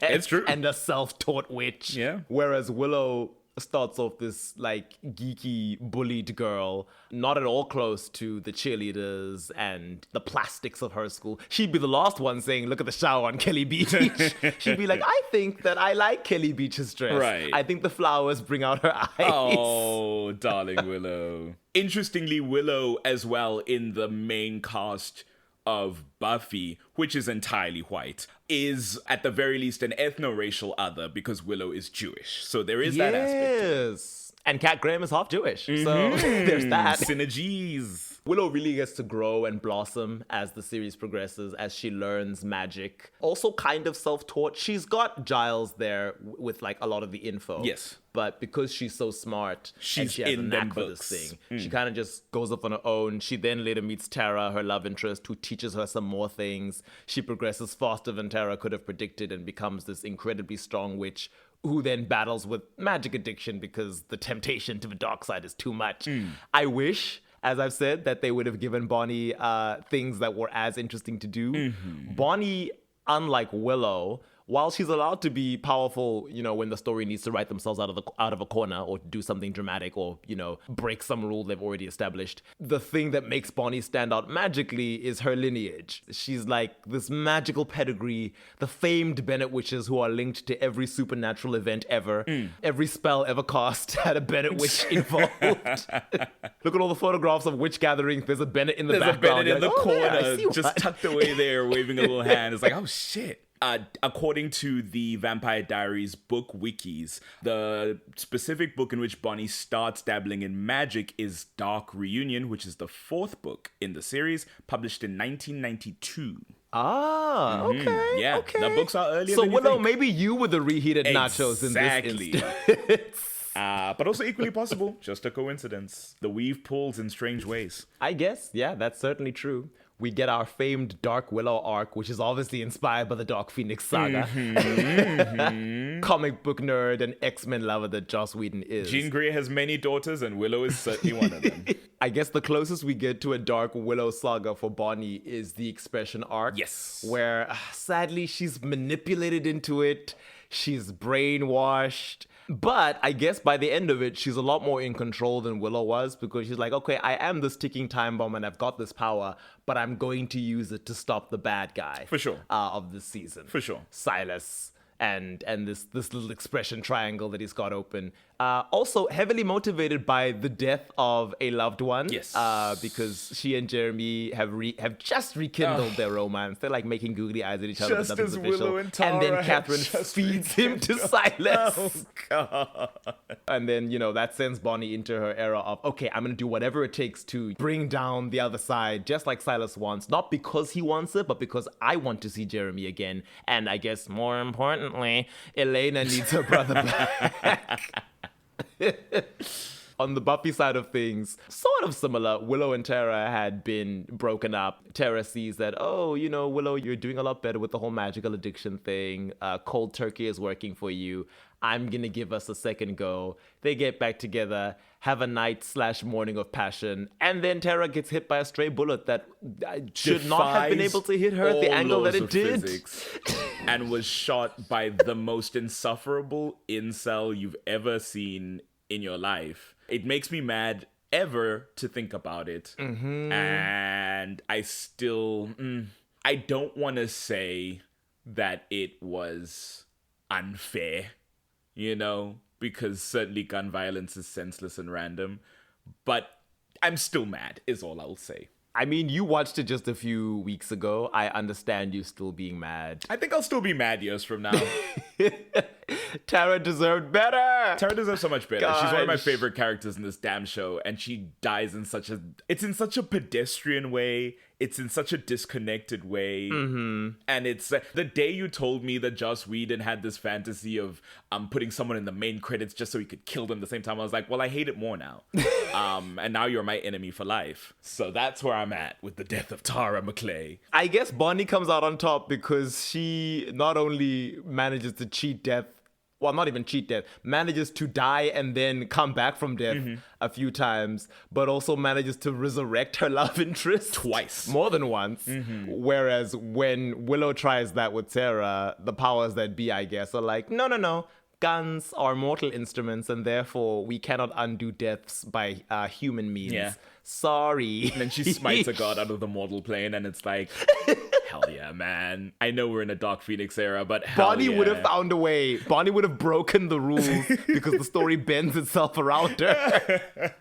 [SPEAKER 2] It's true.
[SPEAKER 1] And a self-taught witch.
[SPEAKER 2] Yeah.
[SPEAKER 1] Whereas Willow starts off this like geeky bullied girl, not at all close to the cheerleaders and the plastics of her school. She'd be the last one saying, look at the shower on Kelly Beach. She'd be like, I think that I like Kelly Beach's dress.
[SPEAKER 2] Right.
[SPEAKER 1] I think the flowers bring out her eyes.
[SPEAKER 2] Oh, darling Willow. Interestingly, Willow as well in the main cast of Buffy, which is entirely white, is at the very least an ethno-racial other because Willow is Jewish. So there is that aspect.
[SPEAKER 1] Yes. And Kat Graham is half Jewish. So there's that.
[SPEAKER 2] Synergies.
[SPEAKER 1] Willow really gets to grow and blossom as the series progresses, as she learns magic. Also kind of self-taught. She's got Giles there with like a lot of the info.
[SPEAKER 2] Yes.
[SPEAKER 1] But because she's so smart and
[SPEAKER 2] She's
[SPEAKER 1] she has
[SPEAKER 2] in
[SPEAKER 1] a
[SPEAKER 2] them
[SPEAKER 1] knack for this
[SPEAKER 2] books.
[SPEAKER 1] thing, she kind of just goes off on her own. She then later meets Tara, her love interest, who teaches her some more things. She progresses faster than Tara could have predicted and becomes this incredibly strong witch who then battles with magic addiction because the temptation to the dark side is too much. I wish, as I've said, that they would have given Bonnie things that were as interesting to do. Bonnie, unlike Willow, while she's allowed to be powerful, you know, when the story needs to write themselves out of a corner or do something dramatic or, you know, break some rule they've already established, the thing that makes Bonnie stand out magically is her lineage. She's like this magical pedigree, the famed Bennett witches who are linked to every supernatural event ever. Every spell ever cast had a Bennett witch involved. Look at all the photographs of witch gatherings. There's a Bennett in the background.
[SPEAKER 2] There's a Bennett in
[SPEAKER 1] You're
[SPEAKER 2] the
[SPEAKER 1] like, oh,
[SPEAKER 2] corner,
[SPEAKER 1] yeah, I see
[SPEAKER 2] just
[SPEAKER 1] why.
[SPEAKER 2] tucked away there, waving a little hand. It's like, oh shit. According to the Vampire Diaries book wikis, the specific book in which Bonnie starts dabbling in magic is Dark Reunion, which is the 4th book in the series, published in 1992.
[SPEAKER 1] Ah, okay.
[SPEAKER 2] Yeah,
[SPEAKER 1] okay.
[SPEAKER 2] the books are earlier
[SPEAKER 1] So
[SPEAKER 2] than you
[SPEAKER 1] Willow,
[SPEAKER 2] think.
[SPEAKER 1] maybe you were the reheated nachos in
[SPEAKER 2] Exactly.
[SPEAKER 1] this instance.
[SPEAKER 2] But also equally possible, just a coincidence. The weave pulls in strange ways.
[SPEAKER 1] I guess, yeah, that's certainly true. We get our famed Dark Willow arc, which is obviously inspired by the Dark Phoenix saga. Comic book nerd and X-Men lover that Joss Whedon is.
[SPEAKER 2] Jean Grey has many daughters, and Willow is certainly one of them.
[SPEAKER 1] I guess the closest we get to a Dark Willow saga for Bonnie is the Expression arc.
[SPEAKER 2] Yes.
[SPEAKER 1] Where, sadly, she's manipulated into it. She's brainwashed. But I guess by the end of it, she's a lot more in control than Willow was because she's like, okay, I am this ticking time bomb and I've got this power, but I'm going to use it to stop the bad guy.
[SPEAKER 2] For sure.
[SPEAKER 1] Of this season.
[SPEAKER 2] For sure.
[SPEAKER 1] Silas and this little expression triangle that he's got open. Also heavily motivated by the death of a loved one.
[SPEAKER 2] Yes.
[SPEAKER 1] Because she and Jeremy have just rekindled their romance. They're like making googly eyes at each other.
[SPEAKER 2] Just
[SPEAKER 1] but nothing's
[SPEAKER 2] as
[SPEAKER 1] official.
[SPEAKER 2] Willow and Tara
[SPEAKER 1] and then
[SPEAKER 2] have
[SPEAKER 1] Catherine
[SPEAKER 2] just
[SPEAKER 1] feeds him to Silas.
[SPEAKER 2] Oh, God.
[SPEAKER 1] And then, you know, that sends Bonnie into her era of, okay, I'm going to do whatever it takes to bring down the other side, just like Silas wants. Not because he wants it, but because I want to see Jeremy again. And I guess more importantly, Elena needs her brother back. On the Buffy side of things, sort of similar. Willow and Tara had been broken up. Tara sees that, oh, you know, Willow, you're doing a lot better with the whole magical addiction thing. Cold turkey is working for you. I'm going to give us a second go. They get back together, have a night/morning of passion, and then Tara gets hit by a stray bullet that should not have been able to hit her at the angle that it did.
[SPEAKER 2] And was shot by the most insufferable incel you've ever seen in your life. It makes me mad ever to think about it. And I still, I don't want to say that it was unfair, you know, because certainly gun violence is senseless and random, but I'm still mad is all I'll say.
[SPEAKER 1] I mean, you watched it just a few weeks ago. I understand you still being mad.
[SPEAKER 2] I think I'll still be mad years from now.
[SPEAKER 1] Tara deserved better.
[SPEAKER 2] Tara deserves so much better.
[SPEAKER 1] Gosh.
[SPEAKER 2] She's one of my favorite characters in this damn show, and she dies in such a pedestrian way. It's in such a disconnected way. And it's the day you told me that Joss Whedon had this fantasy of putting someone in the main credits just so he could kill them at the same time. I was like, well, I hate it more now. And now you're my enemy for life. So that's where I'm at with the death of Tara McClay.
[SPEAKER 1] I guess Bonnie comes out on top because she not only manages to cheat death, well, not even cheat death, manages to die and then come back from death a few times, but also manages to resurrect her love interest
[SPEAKER 2] twice.
[SPEAKER 1] More than once. Whereas when Willow tries that with Sarah, the powers that be, I guess, are like, no. Guns are mortal instruments, and therefore we cannot undo deaths by human means.
[SPEAKER 2] Yeah.
[SPEAKER 1] Sorry.
[SPEAKER 2] And then she smites a god out of the mortal plane, and it's like, hell yeah, man. I know we're in a Dark Phoenix era, but hell
[SPEAKER 1] Bonnie would have found a way. Bonnie would have broken the rules because the story bends itself around her.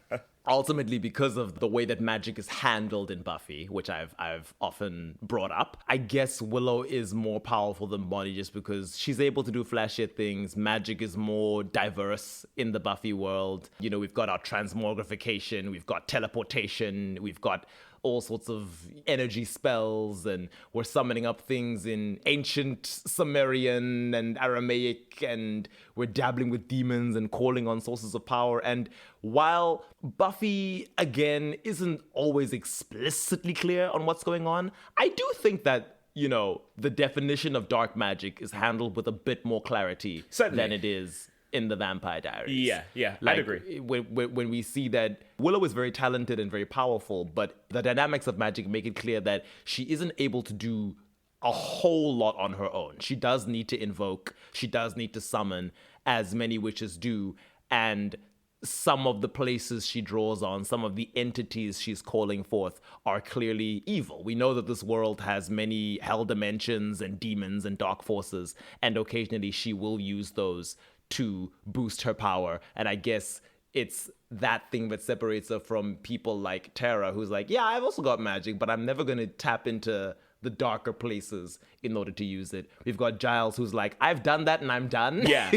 [SPEAKER 1] Ultimately, because of the way that magic is handled in Buffy, which I've often brought up, I guess Willow is more powerful than Bonnie just because she's able to do flashier things. Magic is more diverse in the Buffy world. You know, we've got our transmogrification, we've got teleportation, we've got all sorts of energy spells, and we're summoning up things in ancient Sumerian and Aramaic, and we're dabbling with demons and calling on sources of power. And while Buffy, again, isn't always explicitly clear on what's going on, I do think that, you know, the definition of dark magic is handled with a bit more clarity than it is in the Vampire Diaries.
[SPEAKER 2] Yeah,
[SPEAKER 1] like,
[SPEAKER 2] I'd agree.
[SPEAKER 1] When we see that Willow is very talented and very powerful, but the dynamics of magic make it clear that she isn't able to do a whole lot on her own. She does need to invoke, she does need to summon, as many witches do, and some of the places she draws on, some of the entities she's calling forth are clearly evil. We know that this world has many hell dimensions and demons and dark forces, and occasionally she will use those to boost her power. And I guess it's that thing that separates her from people like Tara, who's like, yeah, I've also got magic, but I'm never going to tap into the darker places in order to use it. We've got Giles, who's like, I've done that and I'm done.
[SPEAKER 2] Yeah.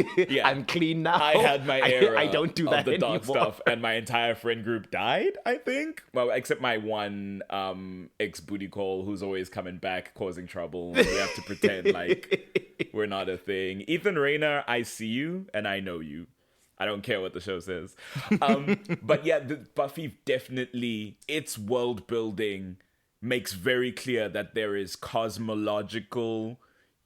[SPEAKER 1] I'm clean now.
[SPEAKER 2] I had my era
[SPEAKER 1] I don't do that
[SPEAKER 2] of the dark
[SPEAKER 1] anymore.
[SPEAKER 2] stuff, and my entire friend group died, I think. Well, except my one ex-booty call who's always coming back, causing trouble. We have to pretend like we're not a thing. Ethan Rayner, I see you and I know you. I don't care what the show says. But yeah, Buffy definitely, its world building makes very clear that there is cosmological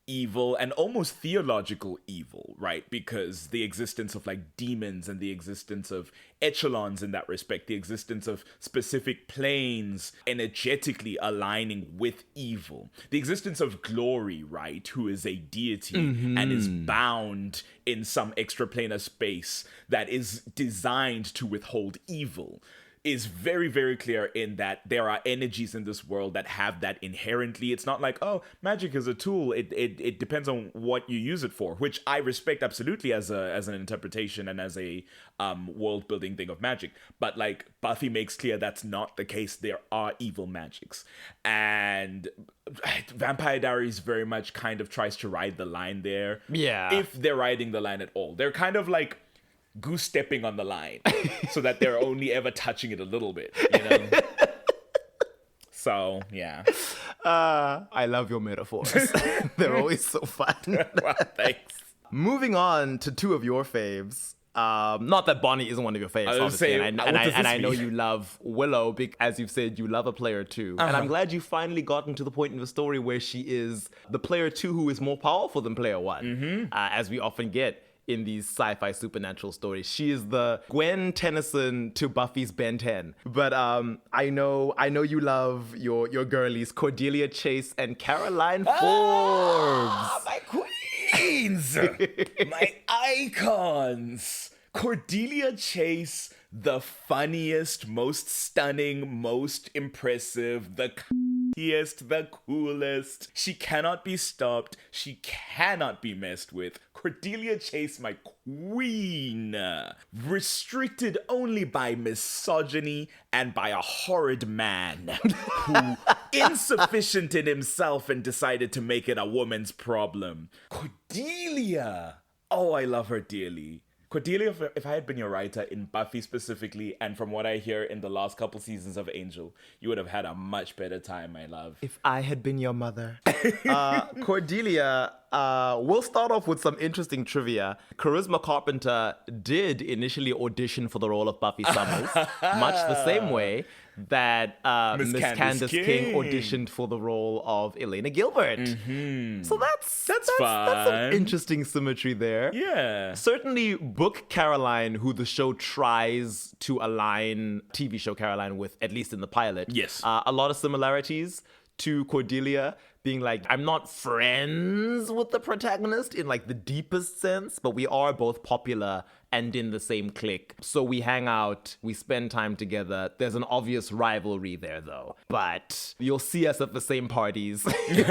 [SPEAKER 2] evil and almost theological evil, right? Because the existence of like demons and the existence of echelons in that respect, the existence of specific planes energetically aligning with evil, the existence of Glory, right? Who is a deity and is bound in some extraplanar space that is designed to withhold evil, is very, very clear in that there are energies in this world that have that inherently. It's not like, oh, magic is a tool. It depends on what you use it for, which I respect absolutely as an interpretation and as a world building thing of magic. But like Buffy makes clear that's not the case. There are evil magics. And Vampire Diaries very much kind of tries to ride the line there.
[SPEAKER 1] Yeah.
[SPEAKER 2] If they're riding the line at all. They're kind of like goose stepping on the line so that they're only ever touching it a little bit, you know? So, yeah.
[SPEAKER 1] I love your metaphors. They're always so fun.
[SPEAKER 2] Well, thanks.
[SPEAKER 1] Moving on to two of your faves. Not that Bonnie isn't one of your faves,
[SPEAKER 2] I was
[SPEAKER 1] obviously.
[SPEAKER 2] saying,
[SPEAKER 1] And I know you love Willow, as you've said, you love a player too. And I'm glad you finally gotten to the point in the story where she is the player two who is more powerful than player one, as we often get in these sci-fi supernatural stories. She is the Gwen Tennyson to Buffy's Ben 10. But I know you love your girlies, Cordelia Chase and Caroline Forbes.
[SPEAKER 2] My queens! My icons! Cordelia Chase, the funniest, most stunning, most impressive, the Coolest, the coolest. She cannot be stopped. She cannot be messed with. Cordelia Chase, my queen. Restricted only by misogyny and by a horrid man who insufficient in himself and decided to make it a woman's problem. Cordelia. Oh, I love her dearly. Cordelia, if I had been your writer in Buffy specifically, and from what I hear in the last couple seasons of Angel, you would have had a much better time, my love.
[SPEAKER 1] If I had been your mother. Cordelia, we'll start off with some interesting trivia. Charisma Carpenter did initially audition for the role of Buffy Summers, much the same way that Miss Candace King auditioned for the role of Elena Gilbert. Mm-hmm. So that's fun. That's some interesting symmetry there.
[SPEAKER 2] Yeah.
[SPEAKER 1] Certainly, Book Caroline, who the show tries to align TV show Caroline with, at least in the pilot.
[SPEAKER 2] Yes.
[SPEAKER 1] A lot of similarities to Cordelia, being like, I'm not friends with the protagonist in like the deepest sense, but we are both popular and in the same clique. So we hang out, we spend time together. There's an obvious rivalry there though. But you'll see us at the same parties.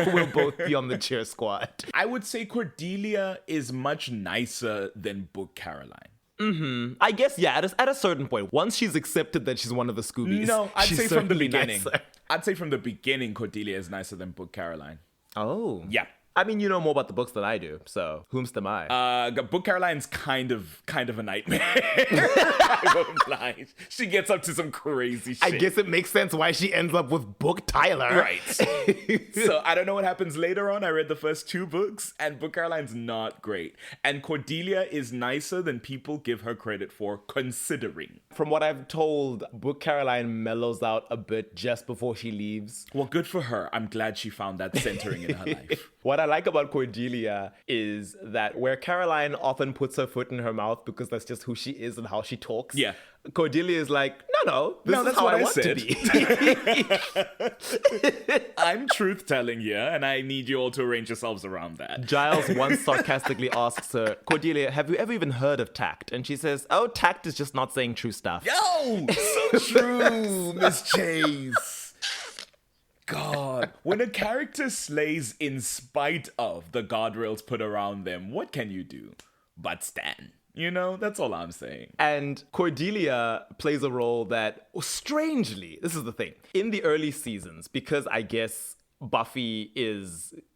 [SPEAKER 1] We'll both be on the cheer squad.
[SPEAKER 2] I would say Cordelia is much nicer than Book Caroline.
[SPEAKER 1] Mm-hmm. I guess, yeah, at a certain point. Once she's accepted that she's one of the Scoobies.
[SPEAKER 2] No, I'd say from the beginning.
[SPEAKER 1] Nicer.
[SPEAKER 2] I'd say from the beginning, Cordelia is nicer than Book Caroline.
[SPEAKER 1] Oh.
[SPEAKER 2] Yeah.
[SPEAKER 1] I mean, you know more about the books than I do, so whom's am I?
[SPEAKER 2] Book Caroline's kind of a nightmare. I won't lie. She gets up to some crazy shit.
[SPEAKER 1] I guess it makes sense why she ends up with Book Tyler.
[SPEAKER 2] Right. So I don't know what happens later on. I read the first 2 books, and Book Caroline's not great. And Cordelia is nicer than people give her credit for, considering.
[SPEAKER 1] From what I've told, Book Caroline mellows out a bit just before she leaves.
[SPEAKER 2] Well, good for her. I'm glad she found that centering in her life.
[SPEAKER 1] What I like about Cordelia is that where Caroline often puts her foot in her mouth because that's just who she is and how she talks.
[SPEAKER 2] Yeah.
[SPEAKER 1] Cordelia is like, no, this is
[SPEAKER 2] that's
[SPEAKER 1] how
[SPEAKER 2] what
[SPEAKER 1] I want
[SPEAKER 2] said.
[SPEAKER 1] to be.
[SPEAKER 2] I'm truth-telling here, and I need you all to arrange yourselves around that.
[SPEAKER 1] Giles once sarcastically asks her, Cordelia, have you ever even heard of tact? And she says, oh, tact is just not saying true stuff.
[SPEAKER 2] Yo, so true, Miss Chase. God, when a character slays in spite of the guardrails put around them, what can you do but stand? You know, that's all I'm saying.
[SPEAKER 1] And Cordelia plays a role that, strangely, this is the thing. In the early seasons, because I guess Buffy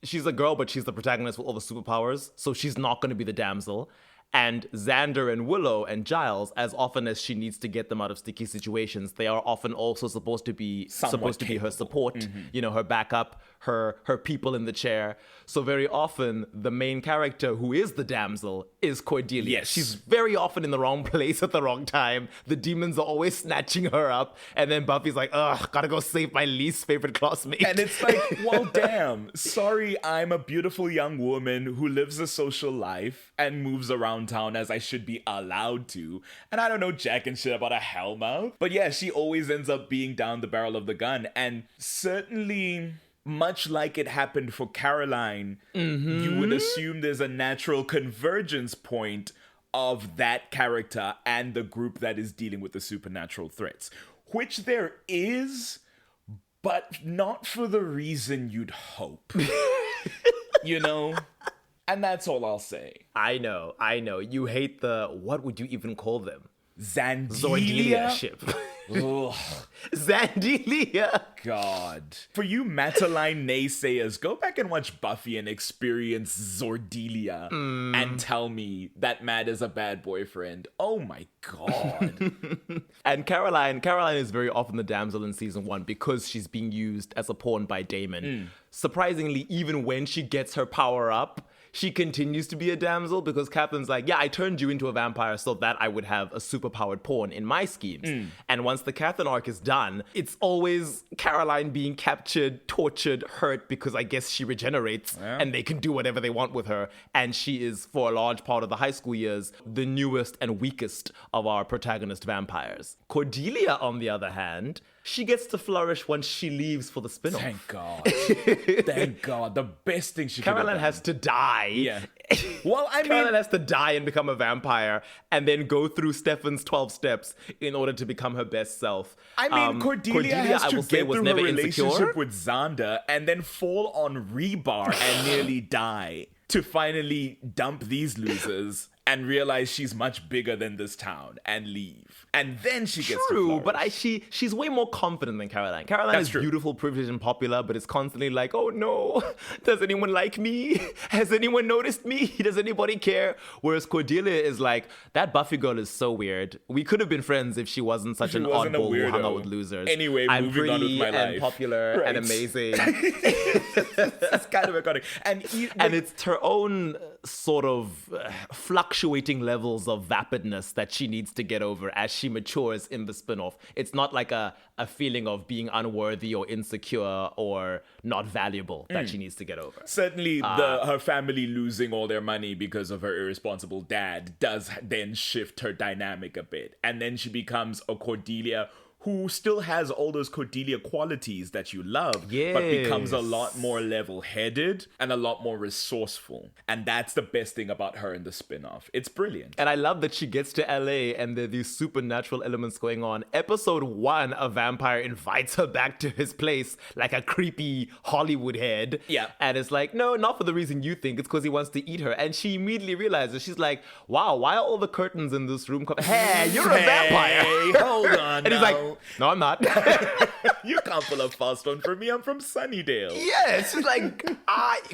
[SPEAKER 1] she's a girl, but she's the protagonist with all the superpowers, so she's not going to be the damsel. And Xander and Willow and Giles, as often as she needs to get them out of sticky situations, they are often also supposed to be her support, you know, her backup, her people in the chair. So very often, the main character who is the damsel is Cordelia.
[SPEAKER 2] Yes.
[SPEAKER 1] She's very often in the wrong place at the wrong time. The demons are always snatching her up. And then Buffy's like, ugh, gotta go save my least favorite classmate.
[SPEAKER 2] And it's like, well, damn. Sorry, I'm a beautiful young woman who lives a social life and moves around town as I should be allowed to. And I don't know jack and shit about a hellmouth. But yeah, she always ends up being down the barrel of the gun. And certainly, much like it happened for Caroline, you would assume there's a natural convergence point of that character and the group that is dealing with the supernatural threats. Which there is, but not for the reason you'd hope. You know? And that's all I'll say.
[SPEAKER 1] I know. You hate what would you even call them?
[SPEAKER 2] Zandelia
[SPEAKER 1] ship. Zandelia.
[SPEAKER 2] God. For you Mataline naysayers, go back and watch Buffy and experience Zordelia and tell me that Matt is a bad boyfriend. Oh my God.
[SPEAKER 1] And Caroline is very often the damsel in season 1 because she's being used as a pawn by Damon. Surprisingly, even when she gets her power up, she continues to be a damsel because Captain's like, yeah, I turned you into a vampire so that I would have a superpowered pawn in my schemes. And once the Captain arc is done, it's always Caroline being captured, tortured, hurt because I guess she regenerates and they can do whatever they want with her. And she is, for a large part of the high school years, the newest and weakest of our protagonist vampires. Cordelia, on the other hand, she gets to flourish once she leaves for the spin-off.
[SPEAKER 2] Thank God. Thank God. The best thing she could have
[SPEAKER 1] Caroline
[SPEAKER 2] done.
[SPEAKER 1] has to die.
[SPEAKER 2] Yeah. Well, I mean,
[SPEAKER 1] Caroline has to die and become a vampire and then go through Stefan's 12 steps in order to become her best self.
[SPEAKER 2] I mean, Cordelia has
[SPEAKER 1] I
[SPEAKER 2] to
[SPEAKER 1] will say,
[SPEAKER 2] get
[SPEAKER 1] was
[SPEAKER 2] through her
[SPEAKER 1] never
[SPEAKER 2] relationship
[SPEAKER 1] insecure.
[SPEAKER 2] with Xander and then fall on rebar and nearly die to finally dump these losers and realize she's much bigger than this town and leave. And then she gets to flourish.
[SPEAKER 1] But she's way more confident than Caroline. Caroline
[SPEAKER 2] That's
[SPEAKER 1] is
[SPEAKER 2] true.
[SPEAKER 1] beautiful, privileged, and popular, but it's constantly like, oh no, does anyone like me? Has anyone noticed me? Does anybody care? Whereas Cordelia is like, that Buffy girl is so weird. We could have been friends if she wasn't such an
[SPEAKER 2] wasn't a
[SPEAKER 1] oddball who hung
[SPEAKER 2] weirdo.
[SPEAKER 1] out with losers.
[SPEAKER 2] Anyway,
[SPEAKER 1] I'm
[SPEAKER 2] moving
[SPEAKER 1] pretty
[SPEAKER 2] on with my
[SPEAKER 1] and
[SPEAKER 2] life.
[SPEAKER 1] popular
[SPEAKER 2] Right.
[SPEAKER 1] and amazing.
[SPEAKER 2] It's kind of iconic.
[SPEAKER 1] And it's her own sort of fluctuating levels of vapidness that she needs to get over as she matures in the spin-off. It's not like a feeling of being unworthy or insecure or not valuable that she needs to get over.
[SPEAKER 2] certainly her family losing all their money because of her irresponsible dad does then shift her dynamic a bit. And then she becomes a Cordelia who still has all those Cordelia qualities that you love, but becomes a lot more level-headed and a lot more resourceful. And that's the best thing about her in the spin-off. It's brilliant.
[SPEAKER 1] And I love that she gets to LA and there are these supernatural elements going on. Episode 1, a vampire invites her back to his place like a creepy Hollywood head.
[SPEAKER 2] Yeah.
[SPEAKER 1] And it's like, no, not for the reason you think. It's because he wants to eat her. And she immediately realizes, she's like, wow, why are all the curtains in this room? Hey, you're a vampire.
[SPEAKER 2] Hey, hold on
[SPEAKER 1] And he's
[SPEAKER 2] now.
[SPEAKER 1] like, no, I'm not.
[SPEAKER 2] You can't pull a fast one for me. I'm from Sunnydale.
[SPEAKER 1] Yes, she's like,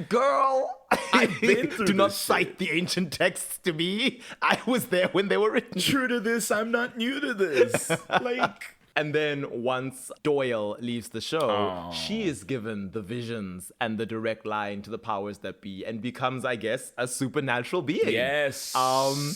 [SPEAKER 1] girl,
[SPEAKER 2] I've been through
[SPEAKER 1] do not
[SPEAKER 2] this
[SPEAKER 1] cite
[SPEAKER 2] shit.
[SPEAKER 1] the ancient texts to me. I was there when they were written.
[SPEAKER 2] True to this, I'm not new to this. Like...
[SPEAKER 1] And then once Doyle leaves the show, she is given the visions and the direct line to the powers that be and becomes, I guess, a supernatural being.
[SPEAKER 2] Yes.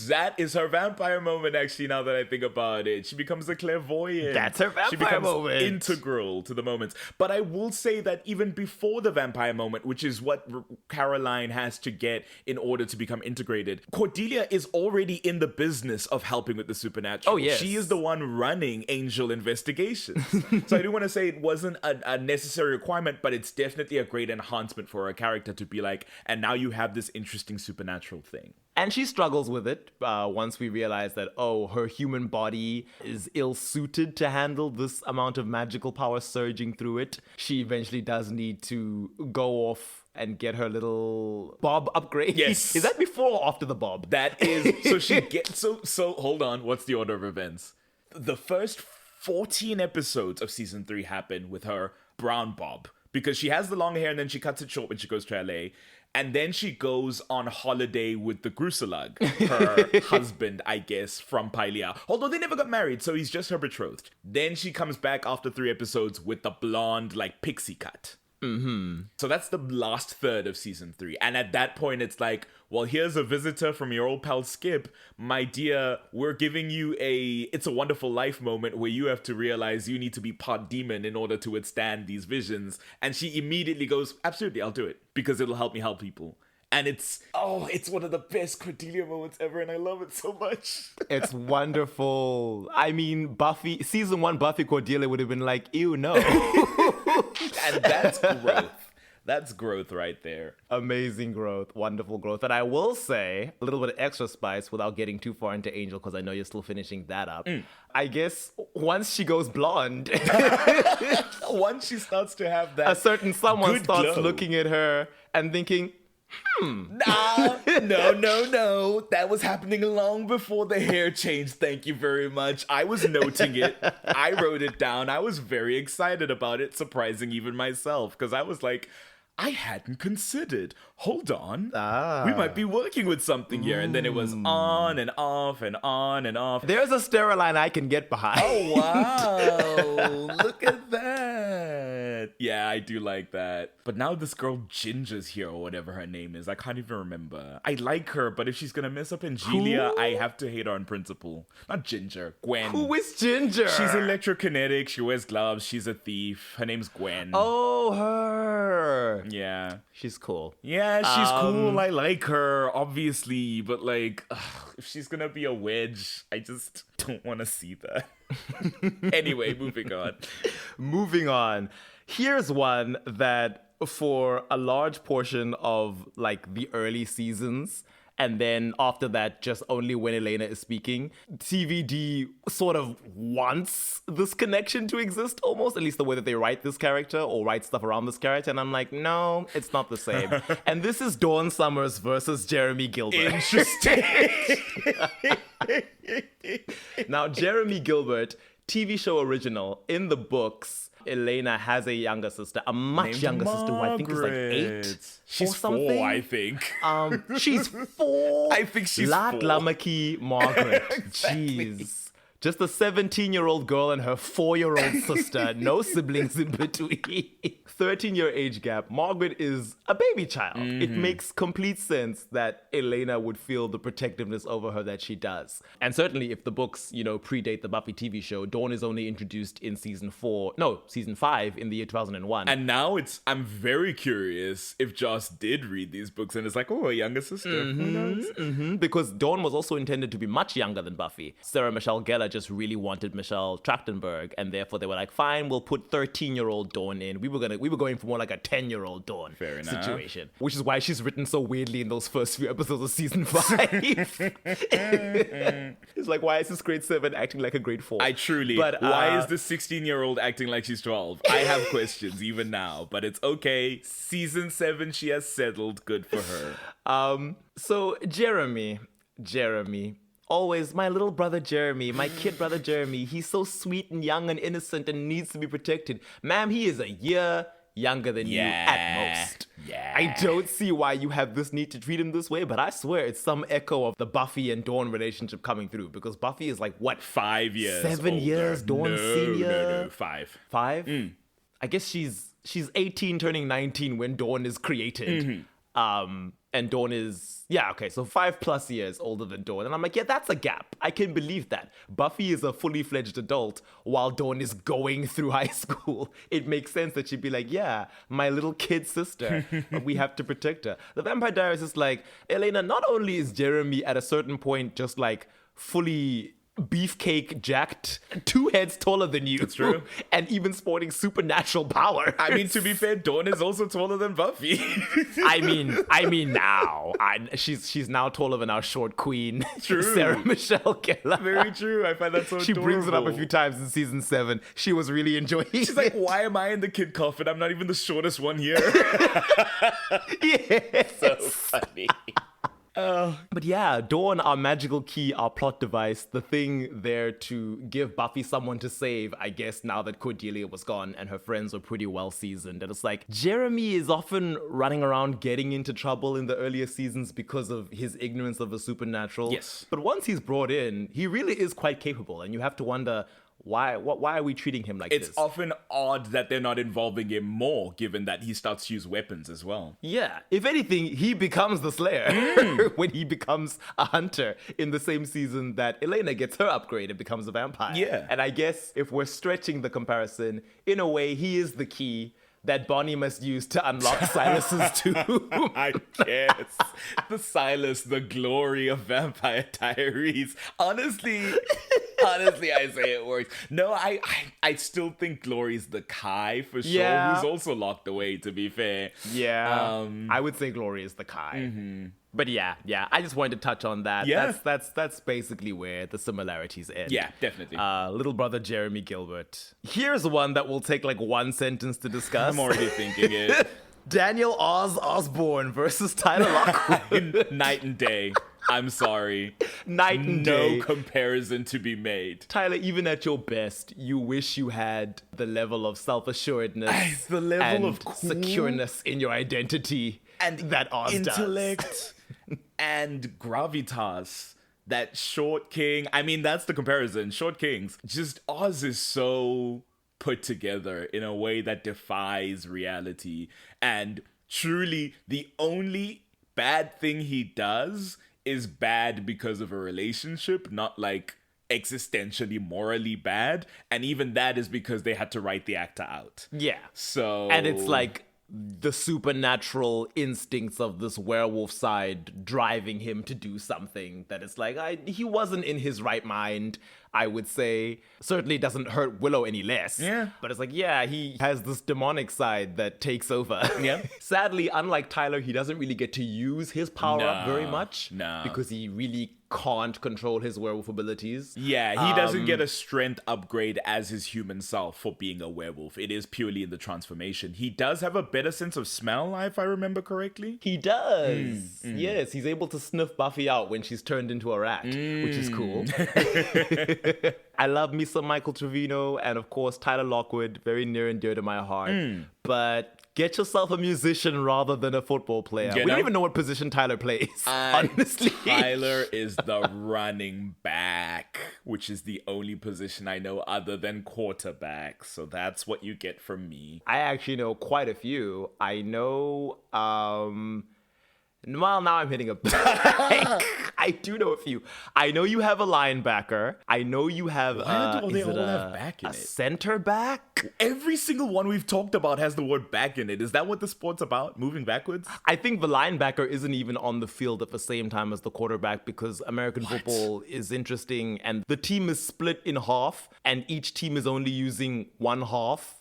[SPEAKER 2] That is her vampire moment, actually, now that I think about it. She becomes a clairvoyant.
[SPEAKER 1] That's her vampire
[SPEAKER 2] She becomes
[SPEAKER 1] moment.
[SPEAKER 2] integral to the moments. But I will say that even before the vampire moment, which is what Caroline has to get in order to become integrated, Cordelia is already in the business of helping with the supernatural.
[SPEAKER 1] Oh, yes.
[SPEAKER 2] She is the one running Angel investigations. So I do want to say it wasn't a necessary requirement, but it's definitely a great enhancement for a character to be like, and now you have this interesting supernatural thing.
[SPEAKER 1] And she struggles with it once we realize that, her human body is ill-suited to handle this amount of magical power surging through it. She eventually does need to go off and get her little bob upgrade.
[SPEAKER 2] Yes.
[SPEAKER 1] Is that before or after the bob?
[SPEAKER 2] That is, so she gets, so hold on, what's the order of events? The first 14 episodes of season 3 happen with her brown bob, because she has the long hair and then she cuts it short when she goes to LA. And then she goes on holiday with the Gruselug, her husband, I guess, from Pailia. Although they never got married, so he's just her betrothed. Then she comes back after 3 episodes with the blonde, like, pixie cut. So that's the last third of season 3. And at that point, it's like, well, here's a visitor from your old pal Skip. My dear, we're giving you a It's a Wonderful Life moment where you have to realize you need to be part demon in order to withstand these visions. And she immediately goes, absolutely, I'll do it because it'll help me help people. And it's one of the best Cordelia moments ever, and I love it so much.
[SPEAKER 1] It's wonderful. I mean, Buffy, season 1 Buffy Cordelia would have been like, ew, no.
[SPEAKER 2] And that's growth. That's growth right there.
[SPEAKER 1] Amazing growth, wonderful growth. And I will say, a little bit of extra spice without getting too far into Angel, because I know you're still finishing that up. I guess once she goes blonde,
[SPEAKER 2] Once she starts to have that
[SPEAKER 1] a certain someone
[SPEAKER 2] good
[SPEAKER 1] starts
[SPEAKER 2] glow.
[SPEAKER 1] looking at her and thinking,
[SPEAKER 2] Nah, no. That was happening long before the hair changed. Thank you very much. I was noting it. I wrote it down. I was very excited about it, surprising even myself, because I was like, I hadn't considered. Hold on. We might be working with something here. And then it was on and off and on and off.
[SPEAKER 1] there's a storyline I can get behind.
[SPEAKER 2] Oh, wow. Look at that. that. Yeah, I do like that. But now this girl Ginger's here, or whatever her name is. I can't even remember. I like her, but if she's gonna mess up Angelia, I have to hate her on principle. Not Ginger, Gwen.
[SPEAKER 1] Who is Ginger?
[SPEAKER 2] She's electrokinetic. She wears gloves. She's a thief. Her name's Gwen.
[SPEAKER 1] Oh, her.
[SPEAKER 2] Yeah.
[SPEAKER 1] She's cool.
[SPEAKER 2] Yeah, she's cool. I like her, obviously. But, like, if she's gonna be a wedge, I just don't want to see that. Anyway, moving on.
[SPEAKER 1] Moving on. Here's one that for a large portion of, like, the early seasons, and then after that, just only when Elena is speaking, TVD sort of wants this connection to exist almost, at least the way that they write this character or write stuff around this character. And I'm like, no, it's not the same. And this is Dawn Summers versus Jeremy Gilbert.
[SPEAKER 2] Interesting.
[SPEAKER 1] Now, Jeremy Gilbert, TV show original, in the books, Elena has a younger sister, a much
[SPEAKER 2] Named
[SPEAKER 1] younger sister who I think is like
[SPEAKER 2] Margaret.
[SPEAKER 1] 8
[SPEAKER 2] She's
[SPEAKER 1] or something.
[SPEAKER 2] 4, I think.
[SPEAKER 1] She's 4.
[SPEAKER 2] I think she's
[SPEAKER 1] Lad
[SPEAKER 2] 4.
[SPEAKER 1] Lamaki Margaret.
[SPEAKER 2] Exactly.
[SPEAKER 1] Jeez. Just a 17-year-old girl and her 4-year-old sister. No siblings in between. 13-year age gap. Margaret is a baby child. It makes complete sense that Elena would feel the protectiveness over her that she does. And certainly if the books, predate the Buffy TV show, Dawn is only introduced in season 5 in the year 2001.
[SPEAKER 2] And now I'm very curious if Joss did read these books and it's like, oh, a younger sister. Who knows?
[SPEAKER 1] Because Dawn was also intended to be much younger than Buffy. Sarah Michelle Gellar just really wanted Michelle Trachtenberg, and therefore they were like, fine, we'll put 13-year-old Dawn in. We were going for more like a 10-year-old Dawn
[SPEAKER 2] Fair enough.
[SPEAKER 1] situation, which is why she's written so weirdly in those first few episodes of season 5. It's like, why is this grade 7 acting like a grade 4?
[SPEAKER 2] Why is this 16-year-old acting like she's 12? I have questions even now, but it's okay. Season 7, she has settled. Good for her.
[SPEAKER 1] So Jeremy, always my little brother Jeremy, my kid brother Jeremy, he's so sweet and young and innocent and needs to be protected. Ma'am, he is a year younger than you at most.
[SPEAKER 2] Yeah.
[SPEAKER 1] I don't see why you have this need to treat him this way, but I swear it's some echo of the Buffy and Dawn relationship coming through, because Buffy is like, what?
[SPEAKER 2] 5 years
[SPEAKER 1] 7
[SPEAKER 2] older.
[SPEAKER 1] years, Dawn senior?
[SPEAKER 2] No, 5.
[SPEAKER 1] 5? I guess she's 18 turning 19 when Dawn is created. And Dawn is, so 5+ years older than Dawn. And I'm like, yeah, that's a gap. I can believe that. Buffy is a fully fledged adult while Dawn is going through high school. It makes sense that she'd be like, yeah, my little kid sister, we have to protect her. The Vampire Diaries is like, Elena, not only is Jeremy at a certain point just like fully beefcake jacked, 2 heads taller than you.
[SPEAKER 2] That's true.
[SPEAKER 1] And even sporting supernatural power.
[SPEAKER 2] I mean, to be fair, Dawn is also taller than Buffy.
[SPEAKER 1] I mean now. She's now taller than our short queen,
[SPEAKER 2] True.
[SPEAKER 1] Sarah Michelle Gellar.
[SPEAKER 2] Very true. I find that so
[SPEAKER 1] She
[SPEAKER 2] adorable.
[SPEAKER 1] brings it up a few times in season 7. She was really enjoying it.
[SPEAKER 2] She's like, why am I in the kid coffin? I'm not even the shortest one here.
[SPEAKER 1] Yes.
[SPEAKER 2] So funny.
[SPEAKER 1] But yeah, Dawn, our magical key, our plot device, the thing there to give Buffy someone to save, I guess, now that Cordelia was gone and her friends were pretty well seasoned. And it's like, Jeremy is often running around getting into trouble in the earlier seasons because of his ignorance of the supernatural.
[SPEAKER 2] Yes.
[SPEAKER 1] But once he's brought in, he really is quite capable. And you have to wonder, why are we treating him like this?
[SPEAKER 2] It's often odd that they're not involving him more, given that he starts to use weapons as well.
[SPEAKER 1] Yeah, if anything, he becomes the Slayer when he becomes a hunter in the same season that Elena gets her upgrade and becomes a vampire.
[SPEAKER 2] Yeah.
[SPEAKER 1] And I guess if we're stretching the comparison, in a way, he is the key that Bonnie must use to unlock Silas's tomb.
[SPEAKER 2] I guess. The Silas, the glory of Vampire Diaries. Honestly, I say it works. No, I still think Glory's the Kai for sure,
[SPEAKER 1] Yeah.
[SPEAKER 2] who's also locked away, to be fair.
[SPEAKER 1] Yeah, I would say Glory is the Kai. But yeah, I just wanted to touch on that.
[SPEAKER 2] Yeah.
[SPEAKER 1] That's basically where the similarities end.
[SPEAKER 2] Yeah, definitely.
[SPEAKER 1] Little brother Jeremy Gilbert. Here's one that will take like one sentence to discuss.
[SPEAKER 2] I'm already thinking it.
[SPEAKER 1] Daniel Oz Osborne versus Tyler Lockwood.
[SPEAKER 2] Night and day. I'm sorry.
[SPEAKER 1] Night and day.
[SPEAKER 2] No comparison to be made.
[SPEAKER 1] Tyler, even at your best, you wish you had the level of self-assuredness
[SPEAKER 2] The level
[SPEAKER 1] and
[SPEAKER 2] of cool
[SPEAKER 1] secureness in your identity
[SPEAKER 2] and
[SPEAKER 1] that Oz
[SPEAKER 2] intellect and gravitas that Short King, I mean, that's the comparison. Short Kings, just Oz is so put together in a way that defies reality. And truly, the only bad thing he does is bad because of a relationship, not like existentially morally bad, and even that is because they had to write the actor out.
[SPEAKER 1] Yeah.
[SPEAKER 2] So
[SPEAKER 1] And it's like the supernatural instincts of this werewolf side driving him to do something that is like, he wasn't in his right mind, I would say. Certainly doesn't hurt Willow any less.
[SPEAKER 2] Yeah.
[SPEAKER 1] But it's like, yeah, he has this demonic side that takes over.
[SPEAKER 2] Yeah.
[SPEAKER 1] Sadly, unlike Tyler, he doesn't really get to use his power up very much.
[SPEAKER 2] No.
[SPEAKER 1] Because he really can't control his werewolf abilities.
[SPEAKER 2] Yeah, he doesn't get a strength upgrade as his human self for being a werewolf. It is purely in the transformation. He does have a better sense of smell, if I remember correctly.
[SPEAKER 1] He does. Yes, he's able to sniff Buffy out when she's turned into a rat, which is cool. I love me some Michael Trevino and, of course, Tyler Lockwood, very near and dear to my heart. But get yourself a musician rather than a football player. We don't even know what position Tyler plays, honestly.
[SPEAKER 2] Tyler is the running back, which is the only position I know other than quarterback. So that's what you get from me.
[SPEAKER 1] I actually know quite a few. I know, well, now I'm hitting a I do know a few. I know you have a linebacker. I know you have
[SPEAKER 2] Why do they all have back in
[SPEAKER 1] a
[SPEAKER 2] it?
[SPEAKER 1] center back.
[SPEAKER 2] Every single one we've talked about has the word back in it. Is that what the sport's about? Moving backwards?
[SPEAKER 1] I think the linebacker isn't even on the field at the same time as the quarterback because American football is interesting and the team is split in half and each team is only using one half.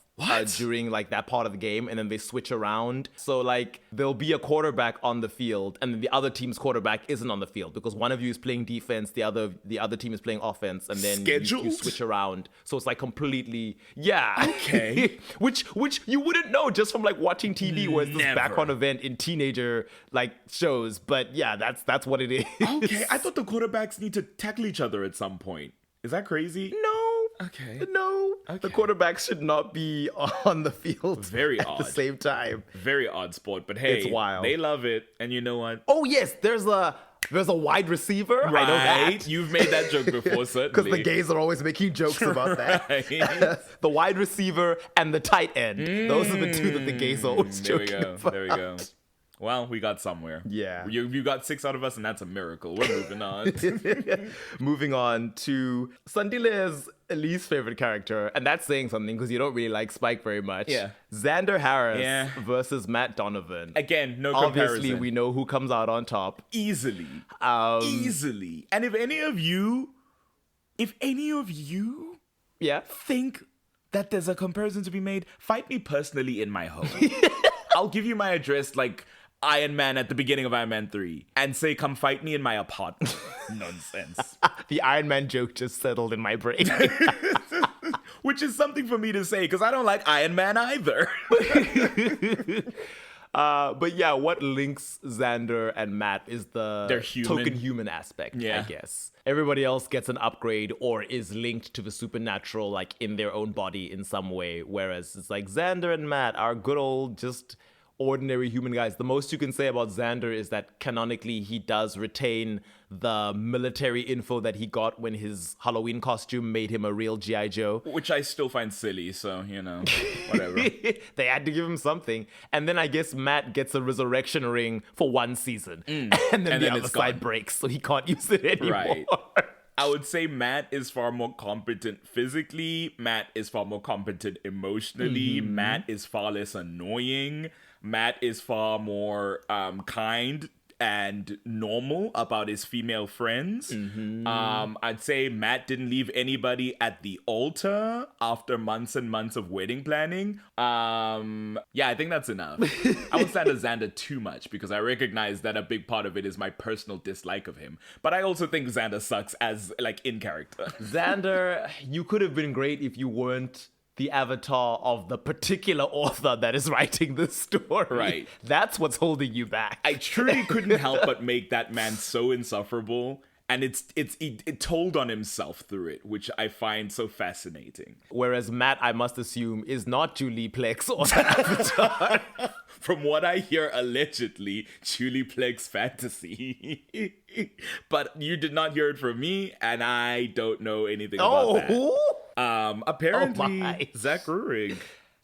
[SPEAKER 1] During like that part of the game, and then they switch around. So like there'll be a quarterback on the field, and then the other team's quarterback isn't on the field because one of you is playing defense, the other team is playing offense, and then you switch around. So it's like completely
[SPEAKER 2] Okay.
[SPEAKER 1] which you wouldn't know just from like watching TV, where it's this background event in teenager like shows. But yeah, that's what it is.
[SPEAKER 2] Okay, I thought the quarterbacks need to tackle each other at some point. Is that crazy?
[SPEAKER 1] No.
[SPEAKER 2] Okay.
[SPEAKER 1] No.
[SPEAKER 2] Okay.
[SPEAKER 1] The quarterbacks should not be on the field
[SPEAKER 2] Very
[SPEAKER 1] at
[SPEAKER 2] odd.
[SPEAKER 1] the same time.
[SPEAKER 2] Very odd sport, but hey,
[SPEAKER 1] It's wild.
[SPEAKER 2] They love it. And you know what?
[SPEAKER 1] Oh yes, there's a wide receiver.
[SPEAKER 2] Right.
[SPEAKER 1] I know that.
[SPEAKER 2] You've made that joke before, certainly.
[SPEAKER 1] Because the gays are always making jokes about that.
[SPEAKER 2] Right.
[SPEAKER 1] The wide receiver and the tight end. Those are the two that the gays are always
[SPEAKER 2] There we
[SPEAKER 1] joking
[SPEAKER 2] go.
[SPEAKER 1] about.
[SPEAKER 2] There we go. Well, we got somewhere.
[SPEAKER 1] Yeah.
[SPEAKER 2] You got 6 out of us, and that's a miracle. We're moving on.
[SPEAKER 1] Moving on to Sandile's least favorite character, and that's saying something because you don't really like Spike very much.
[SPEAKER 2] Yeah.
[SPEAKER 1] Xander Harris
[SPEAKER 2] Yeah.
[SPEAKER 1] versus Matt Donovan.
[SPEAKER 2] Again, no
[SPEAKER 1] Obviously,
[SPEAKER 2] comparison.
[SPEAKER 1] we know who comes out on top.
[SPEAKER 2] Easily. Easily. And if any of you
[SPEAKER 1] Yeah.
[SPEAKER 2] think that there's a comparison to be made, fight me personally in my home. I'll give you my address like Iron Man at the beginning of Iron Man 3 and say, come fight me in my apartment. Nonsense.
[SPEAKER 1] The Iron Man joke just settled in my brain.
[SPEAKER 2] Which is something for me to say because I don't like Iron Man either.
[SPEAKER 1] But yeah, what links Xander and Matt is the
[SPEAKER 2] They're human.
[SPEAKER 1] token human aspect,
[SPEAKER 2] Yeah.
[SPEAKER 1] I guess. Everybody else gets an upgrade or is linked to the supernatural, like in their own body in some way. Whereas it's like Xander and Matt are good old, just ordinary human guys. The most you can say about Xander is that canonically he does retain the military info that he got when his Halloween costume made him a real G.I. Joe.
[SPEAKER 2] Which I still find silly, so, whatever.
[SPEAKER 1] They had to give him something. And then I guess Matt gets a resurrection ring for one season. And then the other side breaks, so he can't use it anymore.
[SPEAKER 2] Right. I would say Matt is far more competent physically. Matt is far more competent emotionally. Matt is far less annoying. Matt is far more kind and normal about his female friends. I'd say Matt didn't leave anybody at the altar after months and months of wedding planning. Yeah, I think that's enough. I won't stand Xander too much because I recognize that a big part of it is my personal dislike of him. But I also think Xander sucks as, like, in character.
[SPEAKER 1] Xander, you could have been great if you weren't the avatar of the particular author that is writing this story.
[SPEAKER 2] Right.
[SPEAKER 1] That's what's holding you back.
[SPEAKER 2] I truly couldn't help but make that man so insufferable. And it told on himself through it, which I find so fascinating.
[SPEAKER 1] Whereas Matt, I must assume, is not Julie Plex or the avatar.
[SPEAKER 2] From what I hear, allegedly, Julie Plex fantasy. But you did not hear it from me, and I don't know anything about that.
[SPEAKER 1] Who?
[SPEAKER 2] Apparently,
[SPEAKER 1] Oh my.
[SPEAKER 2] Zach Rurig.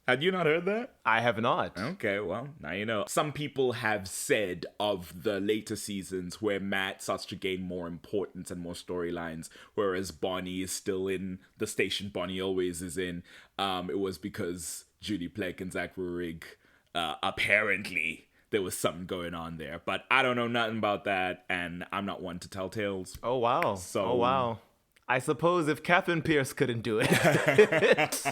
[SPEAKER 2] Had you not heard that?
[SPEAKER 1] I have not.
[SPEAKER 2] Okay, well, now you know. Some people have said of the later seasons where Matt starts to gain more importance and more storylines, whereas Bonnie is still in the station Bonnie always is in. It was because Judy Plec and Zach Rurig, apparently, there was something going on there. But I don't know nothing about that, and I'm not one to tell tales.
[SPEAKER 1] Oh, wow.
[SPEAKER 2] So-
[SPEAKER 1] Oh, wow. I suppose if Catherine Pierce couldn't do it.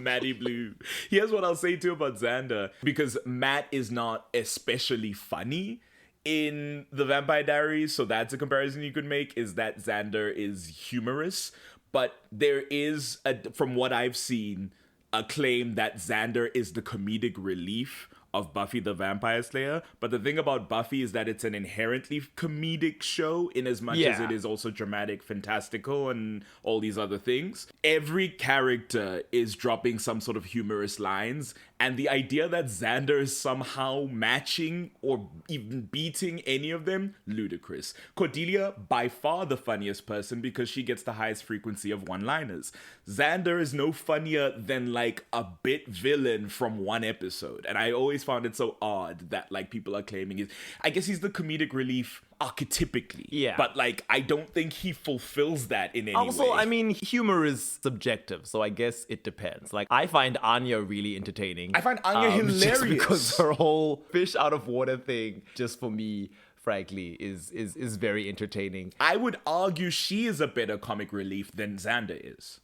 [SPEAKER 2] Matty Blue. Here's what I'll say too about Xander, because Matt is not especially funny in the Vampire Diaries, so that's a comparison you could make, is that Xander is humorous, but there is, from what I've seen, a claim that Xander is the comedic relief of Buffy the Vampire Slayer. But the thing about Buffy is that it's an inherently comedic show in as much as it is also dramatic, fantastical, and all these other things. Every character is dropping some sort of humorous lines, and the idea that Xander is somehow matching or even beating any of them, ludicrous. Cordelia, by far the funniest person because she gets the highest frequency of one-liners. Xander is no funnier than like a bit villain from one episode, and I always found it so odd that like people are claiming I guess he's the comedic relief archetypically.
[SPEAKER 1] Yeah.
[SPEAKER 2] But like I don't think he fulfills that in any way.
[SPEAKER 1] Also, I mean, humor is subjective, so I guess it depends. Like, I find Anya really entertaining.
[SPEAKER 2] I find Anya hilarious.
[SPEAKER 1] Just because her whole fish out of water thing, just for me, frankly, is very entertaining.
[SPEAKER 2] I would argue she is a better comic relief than Xander is.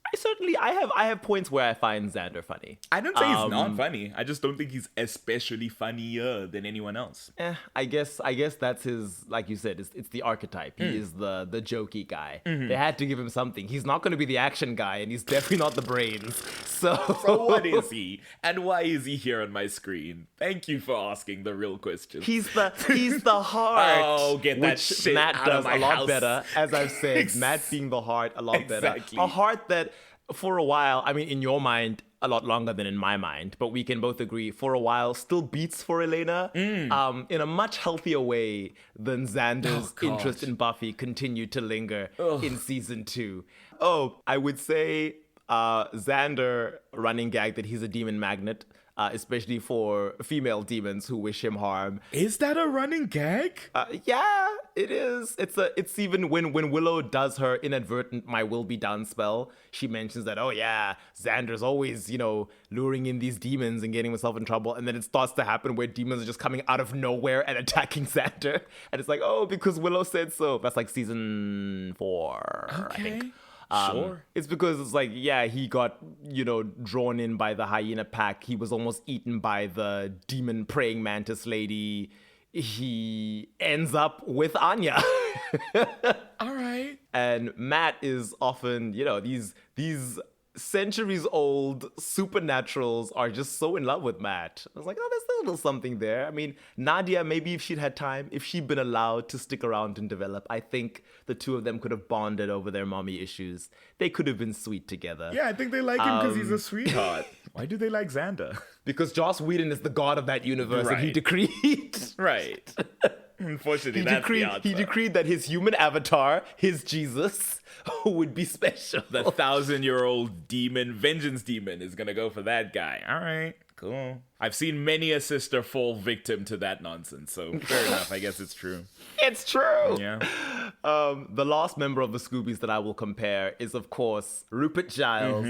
[SPEAKER 1] I have points where I find Xander funny.
[SPEAKER 2] I don't say he's not funny. I just don't think he's especially funnier than anyone else.
[SPEAKER 1] I guess that's his, like you said, it's the archetype. He is the jokey guy. They had to give him something. He's not going to be the action guy, and he's definitely not the brains. So
[SPEAKER 2] what is he? And why is he here on my screen? Thank you for asking the real question.
[SPEAKER 1] He's the heart.
[SPEAKER 2] Oh, get that
[SPEAKER 1] which
[SPEAKER 2] shit
[SPEAKER 1] Matt
[SPEAKER 2] out
[SPEAKER 1] does
[SPEAKER 2] of my
[SPEAKER 1] a lot
[SPEAKER 2] house.
[SPEAKER 1] better, as I've said. Matt being the heart a lot better. A heart that, for a while, I mean, in your mind, a lot longer than in my mind, but we can both agree, for a while, still beats for Elena in a much healthier way than Xander's interest in Buffy continued to linger in season 2. Oh, I would say Xander running gag that he's a demon magnet. Especially for female demons who wish him harm.
[SPEAKER 2] Is that a running gag?
[SPEAKER 1] Yeah, it is. It's even when Willow does her inadvertent "my will be done" spell, she mentions that, oh yeah, Xander's always, luring in these demons and getting himself in trouble, and then it starts to happen where demons are just coming out of nowhere and attacking Xander, and it's like, oh, because Willow said so. That's like season 4, I think.
[SPEAKER 2] Sure.
[SPEAKER 1] It's because it's like, yeah, he got, drawn in by the hyena pack. He was almost eaten by the demon praying mantis lady. He ends up with Anya.
[SPEAKER 2] All right.
[SPEAKER 1] And Matt is often, these centuries-old supernaturals are just so in love with Matt. I was like, oh, there's a little something there. I mean, Nadia, maybe if she'd had time, if she'd been allowed to stick around and develop, I think the two of them could have bonded over their mommy issues. They could have been sweet together.
[SPEAKER 2] Yeah, I think they like him because he's a sweetheart. Why do they like Xander?
[SPEAKER 1] Because Joss Whedon is the god of that universe, and he
[SPEAKER 2] Right.
[SPEAKER 1] decreed...
[SPEAKER 2] Right. Unfortunately,
[SPEAKER 1] He decreed that his human avatar, his Jesus, would be special.
[SPEAKER 2] The 1,000-year-old demon, vengeance demon, is gonna go for that guy. All right, cool. I've seen many a sister fall victim to that nonsense, so fair enough. I guess it's true.
[SPEAKER 1] It's true.
[SPEAKER 2] Yeah.
[SPEAKER 1] The last member of the Scoobies that I will compare is, of course, Rupert Giles,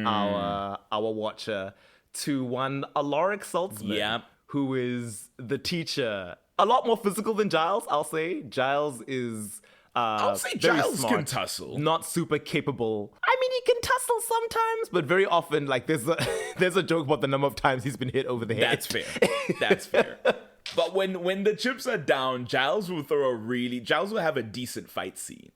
[SPEAKER 1] our watcher, to one Alaric Saltzman,
[SPEAKER 2] Yep.
[SPEAKER 1] who is the teacher. A lot more physical than Giles, I'll say. Giles is
[SPEAKER 2] I'll say
[SPEAKER 1] very
[SPEAKER 2] Giles
[SPEAKER 1] smart,
[SPEAKER 2] can tussle.
[SPEAKER 1] not super capable. I mean, he can tussle sometimes, but very often, like, there's a joke about the number of times he's been hit over the head.
[SPEAKER 2] That's fair. That's fair. But when the chips are down, Giles will have a decent fight scene,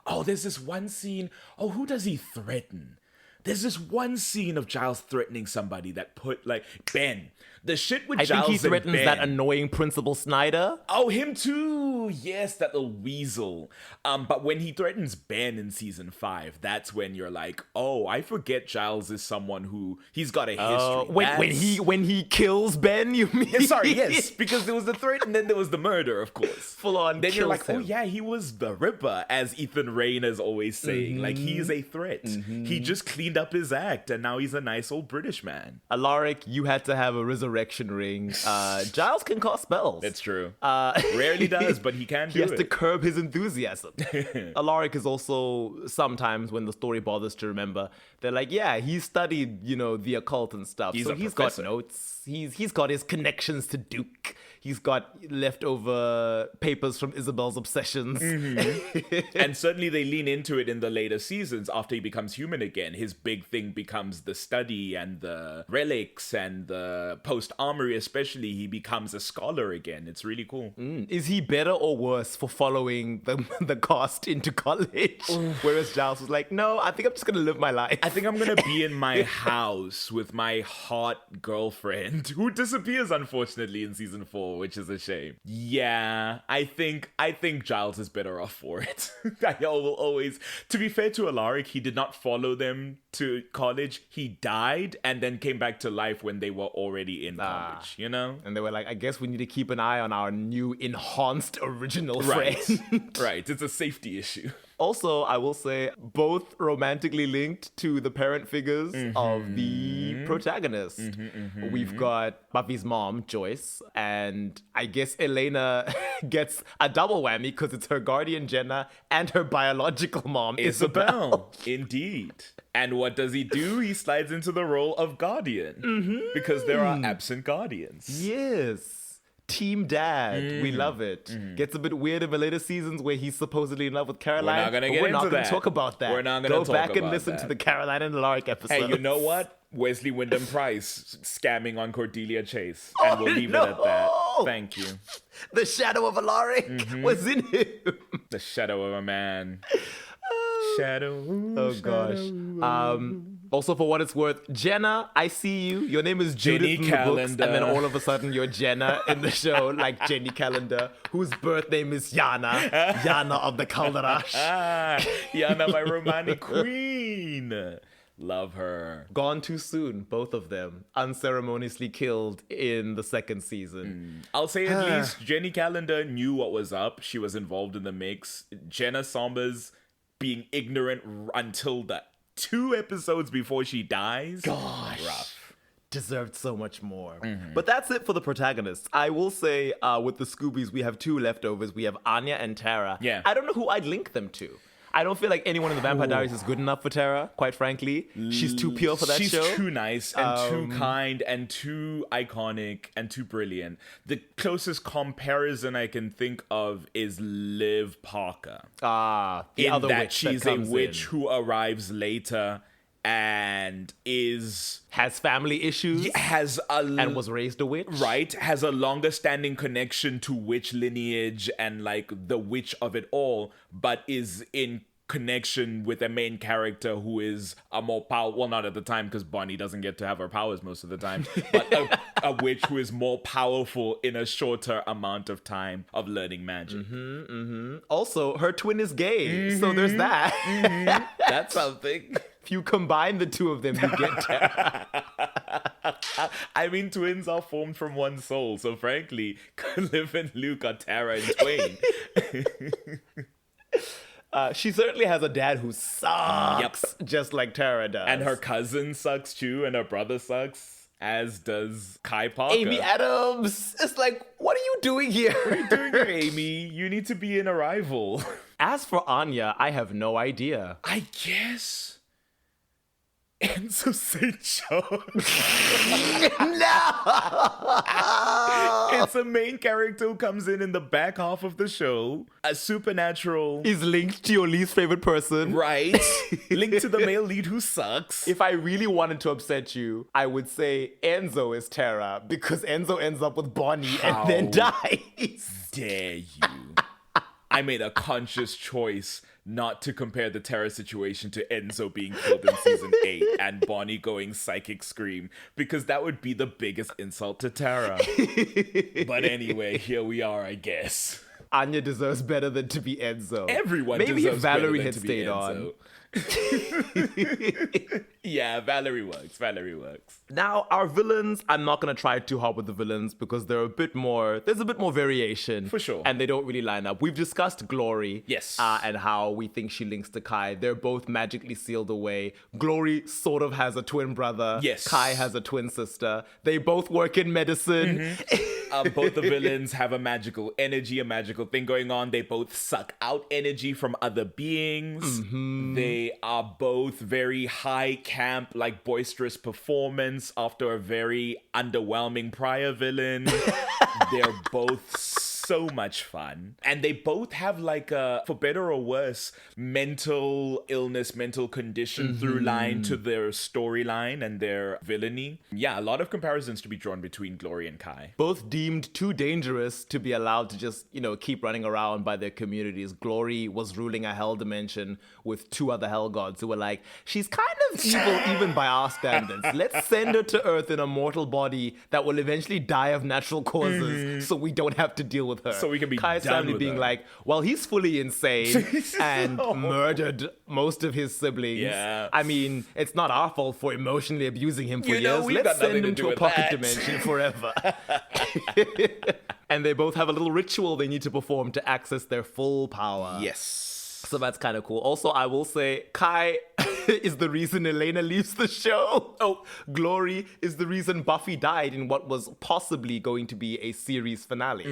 [SPEAKER 2] Oh, there's this one scene. Oh, who does he threaten? There's this one scene of Giles threatening somebody that put, like, Ben. The shit with
[SPEAKER 1] I
[SPEAKER 2] Giles
[SPEAKER 1] think he threatens
[SPEAKER 2] and Ben.
[SPEAKER 1] that annoying Principal Snyder.
[SPEAKER 2] Oh, him too. Yes, that little weasel. But when he threatens Ben in season 5, that's when you're like, oh, I forget Giles is someone who he's got a history.
[SPEAKER 1] When he kills Ben, you mean?
[SPEAKER 2] Yeah, sorry, yes, because there was the threat and then there was the murder, of course.
[SPEAKER 1] Full on.
[SPEAKER 2] Then you're like,
[SPEAKER 1] him.
[SPEAKER 2] oh yeah, he was the Ripper, as Ethan Rain is always saying. Like, he is a threat. He just cleaned up his act, and now he's a nice old British man.
[SPEAKER 1] Alaric, you had to have a resurrection ring. Giles can cast spells.
[SPEAKER 2] That's true. Rarely does, but he can do it.
[SPEAKER 1] He has to curb his enthusiasm. Alaric is also, sometimes when the story bothers to remember, they're like, yeah, he studied, the occult and stuff.
[SPEAKER 2] He's
[SPEAKER 1] so
[SPEAKER 2] a
[SPEAKER 1] he's
[SPEAKER 2] professor.
[SPEAKER 1] got notes. He's got his connections to Duke. He's got leftover papers from Isabel's obsessions.
[SPEAKER 2] And certainly they lean into it in the later seasons after he becomes human again. His big thing becomes the study and the relics and the post-armory especially. He becomes a scholar again. It's really cool.
[SPEAKER 1] Is he better or worse for following the cast into college? Whereas Giles was like, no, I think I'm just going to live my life.
[SPEAKER 2] I think I'm going to be in my house with my hot girlfriend who disappears, unfortunately, in season 4, which is a shame. Yeah, I think Giles is better off for it. I will always, to be fair to Alaric, he did not follow them to college. He died and then came back to life when they were already in college,
[SPEAKER 1] And they were like, I guess we need to keep an eye on our new enhanced original
[SPEAKER 2] Right.
[SPEAKER 1] friend.
[SPEAKER 2] Right, it's a safety issue.
[SPEAKER 1] Also, I will say, both romantically linked to the parent figures of the protagonists. We've got Buffy's mom, Joyce, and I guess Elena gets a double whammy because it's her guardian, Jenna, and her biological mom, Isabel.
[SPEAKER 2] Indeed. And what does he do? He slides into the role of guardian because there are absent guardians.
[SPEAKER 1] Yes. Team Dad. We love it. Gets a bit weird in the later seasons where he's supposedly in love with Caroline.
[SPEAKER 2] We're not going to get
[SPEAKER 1] we're
[SPEAKER 2] into
[SPEAKER 1] not going
[SPEAKER 2] that.
[SPEAKER 1] to talk about that.
[SPEAKER 2] We're not going to talk
[SPEAKER 1] Go back and
[SPEAKER 2] about
[SPEAKER 1] listen
[SPEAKER 2] that.
[SPEAKER 1] to the Caroline and Alaric episode.
[SPEAKER 2] Hey, you know what? Wesley Wyndham Price scamming on Cordelia Chase. And we'll leave it at that. Thank you.
[SPEAKER 1] The shadow of Alaric was in him.
[SPEAKER 2] The shadow of a man. Shadow.
[SPEAKER 1] Oh gosh. Also, for what it's worth, Jenna, I see you. Your name is Judith
[SPEAKER 2] Jenny
[SPEAKER 1] in the books,
[SPEAKER 2] Calendar.
[SPEAKER 1] and then all of a sudden you're Jenna in the show, like Jenny Calendar, whose birth name is Yana, Yana of the Calderash.
[SPEAKER 2] Yana, my romantic queen. Love her.
[SPEAKER 1] Gone too soon, both of them. Unceremoniously killed in the second season.
[SPEAKER 2] I'll say at least Jenny Calendar knew what was up. She was involved in the mix. Jenna Sombers being ignorant until the 2 episodes before she dies.
[SPEAKER 1] Gosh.
[SPEAKER 2] Rough.
[SPEAKER 1] Deserved so much more. But that's it for the protagonists. I will say with the Scoobies, we have 2 leftovers. We have Anya and Tara.
[SPEAKER 2] Yeah.
[SPEAKER 1] I don't know who I'd link them to. I don't feel like anyone in the Vampire Diaries is good enough for Tara, quite frankly. She's too pure for that show.
[SPEAKER 2] She's too nice and too kind and too iconic and too brilliant. The closest comparison I can think of is Liv Parker.
[SPEAKER 1] The
[SPEAKER 2] in
[SPEAKER 1] other
[SPEAKER 2] that
[SPEAKER 1] witch
[SPEAKER 2] she's
[SPEAKER 1] that
[SPEAKER 2] a
[SPEAKER 1] comes
[SPEAKER 2] witch
[SPEAKER 1] in.
[SPEAKER 2] who arrives later and
[SPEAKER 1] Has family issues and was raised a witch.
[SPEAKER 2] Right, has a longer standing connection to witch lineage and like the witch of it all, but is in connection with a main character who is a more powerful, well, not at the time because Bonnie doesn't get to have her powers most of the time, but a witch who is more powerful in a shorter amount of time of learning magic.
[SPEAKER 1] Also, her twin is gay, so there's that.
[SPEAKER 2] That's something.
[SPEAKER 1] If you combine the 2 of them, you get Tara.
[SPEAKER 2] I mean, twins are formed from one soul, so frankly, Liv and Luke are Tara and Twain.
[SPEAKER 1] She certainly has a dad who sucks, just like Tara does.
[SPEAKER 2] And her cousin sucks too, and her brother sucks, as does Kai Parker.
[SPEAKER 1] Amy Adams. It's like, what are you doing here?
[SPEAKER 2] What are you doing here, Amy? You need to be an arrival.
[SPEAKER 1] As for Anya, I have no idea.
[SPEAKER 2] I guess Enzo St. John.
[SPEAKER 1] No!
[SPEAKER 2] It's a main character who comes in the back half of the show. A supernatural.
[SPEAKER 1] Is linked to your least favorite person.
[SPEAKER 2] Right. Linked to the male lead who sucks.
[SPEAKER 1] If I really wanted to upset you, I would say Enzo is Tara because Enzo ends up with Bonnie and then dies.
[SPEAKER 2] Dare you? I made a conscious choice not to compare the Tara situation to Enzo being killed in season 8 and Bonnie going psychic scream, because that would be the biggest insult to Tara. But anyway, here we are, I guess.
[SPEAKER 1] Anya deserves better than to be Enzo.
[SPEAKER 2] Everyone
[SPEAKER 1] Maybe
[SPEAKER 2] deserves
[SPEAKER 1] if Valerie
[SPEAKER 2] better
[SPEAKER 1] had
[SPEAKER 2] than to be
[SPEAKER 1] stayed
[SPEAKER 2] Enzo.
[SPEAKER 1] on.
[SPEAKER 2] Yeah, Valerie works. Valerie works.
[SPEAKER 1] Now, our villains, I'm not going to try too hard with the villains because there's a bit more variation.
[SPEAKER 2] For sure.
[SPEAKER 1] And they don't really line up. We've discussed Glory.
[SPEAKER 2] Yes.
[SPEAKER 1] And how we think she links to Kai. They're both magically sealed away. Glory sort of has a twin brother.
[SPEAKER 2] Yes.
[SPEAKER 1] Kai has a twin sister. They both work in medicine.
[SPEAKER 2] Both the villains have a magical energy, a magical thing going on. They both suck out energy from other beings. They are both very high camp, like boisterous performance after a very underwhelming prior villain. They're both so much fun. And they both have like a, for better or worse, mental illness, mental condition through line to their storyline and their villainy. Yeah, a lot of comparisons to be drawn between Glory and Kai.
[SPEAKER 1] Both deemed too dangerous to be allowed to just, keep running around by their communities. Glory was ruling a hell dimension with 2 other hell gods who were like, she's kind of evil even by our standards. Let's send her to Earth in a mortal body that will eventually die of natural causes so we don't have to deal with her.
[SPEAKER 2] So we can be
[SPEAKER 1] Kai's
[SPEAKER 2] done
[SPEAKER 1] family
[SPEAKER 2] with
[SPEAKER 1] being
[SPEAKER 2] her.
[SPEAKER 1] like, well, he's fully insane and murdered most of his siblings.
[SPEAKER 2] Yeah.
[SPEAKER 1] I mean, it's not our fault for emotionally abusing him for years.
[SPEAKER 2] we've
[SPEAKER 1] Let's
[SPEAKER 2] got nothing
[SPEAKER 1] send
[SPEAKER 2] to
[SPEAKER 1] him
[SPEAKER 2] do
[SPEAKER 1] to a
[SPEAKER 2] with
[SPEAKER 1] pocket
[SPEAKER 2] that.
[SPEAKER 1] dimension forever. And they both have a little ritual they need to perform to access their full power.
[SPEAKER 2] Yes.
[SPEAKER 1] So that's kind of cool. Also, I will say, Kai is the reason Elena leaves the show. Oh, Glory is the reason Buffy died in what was possibly going to be a series finale.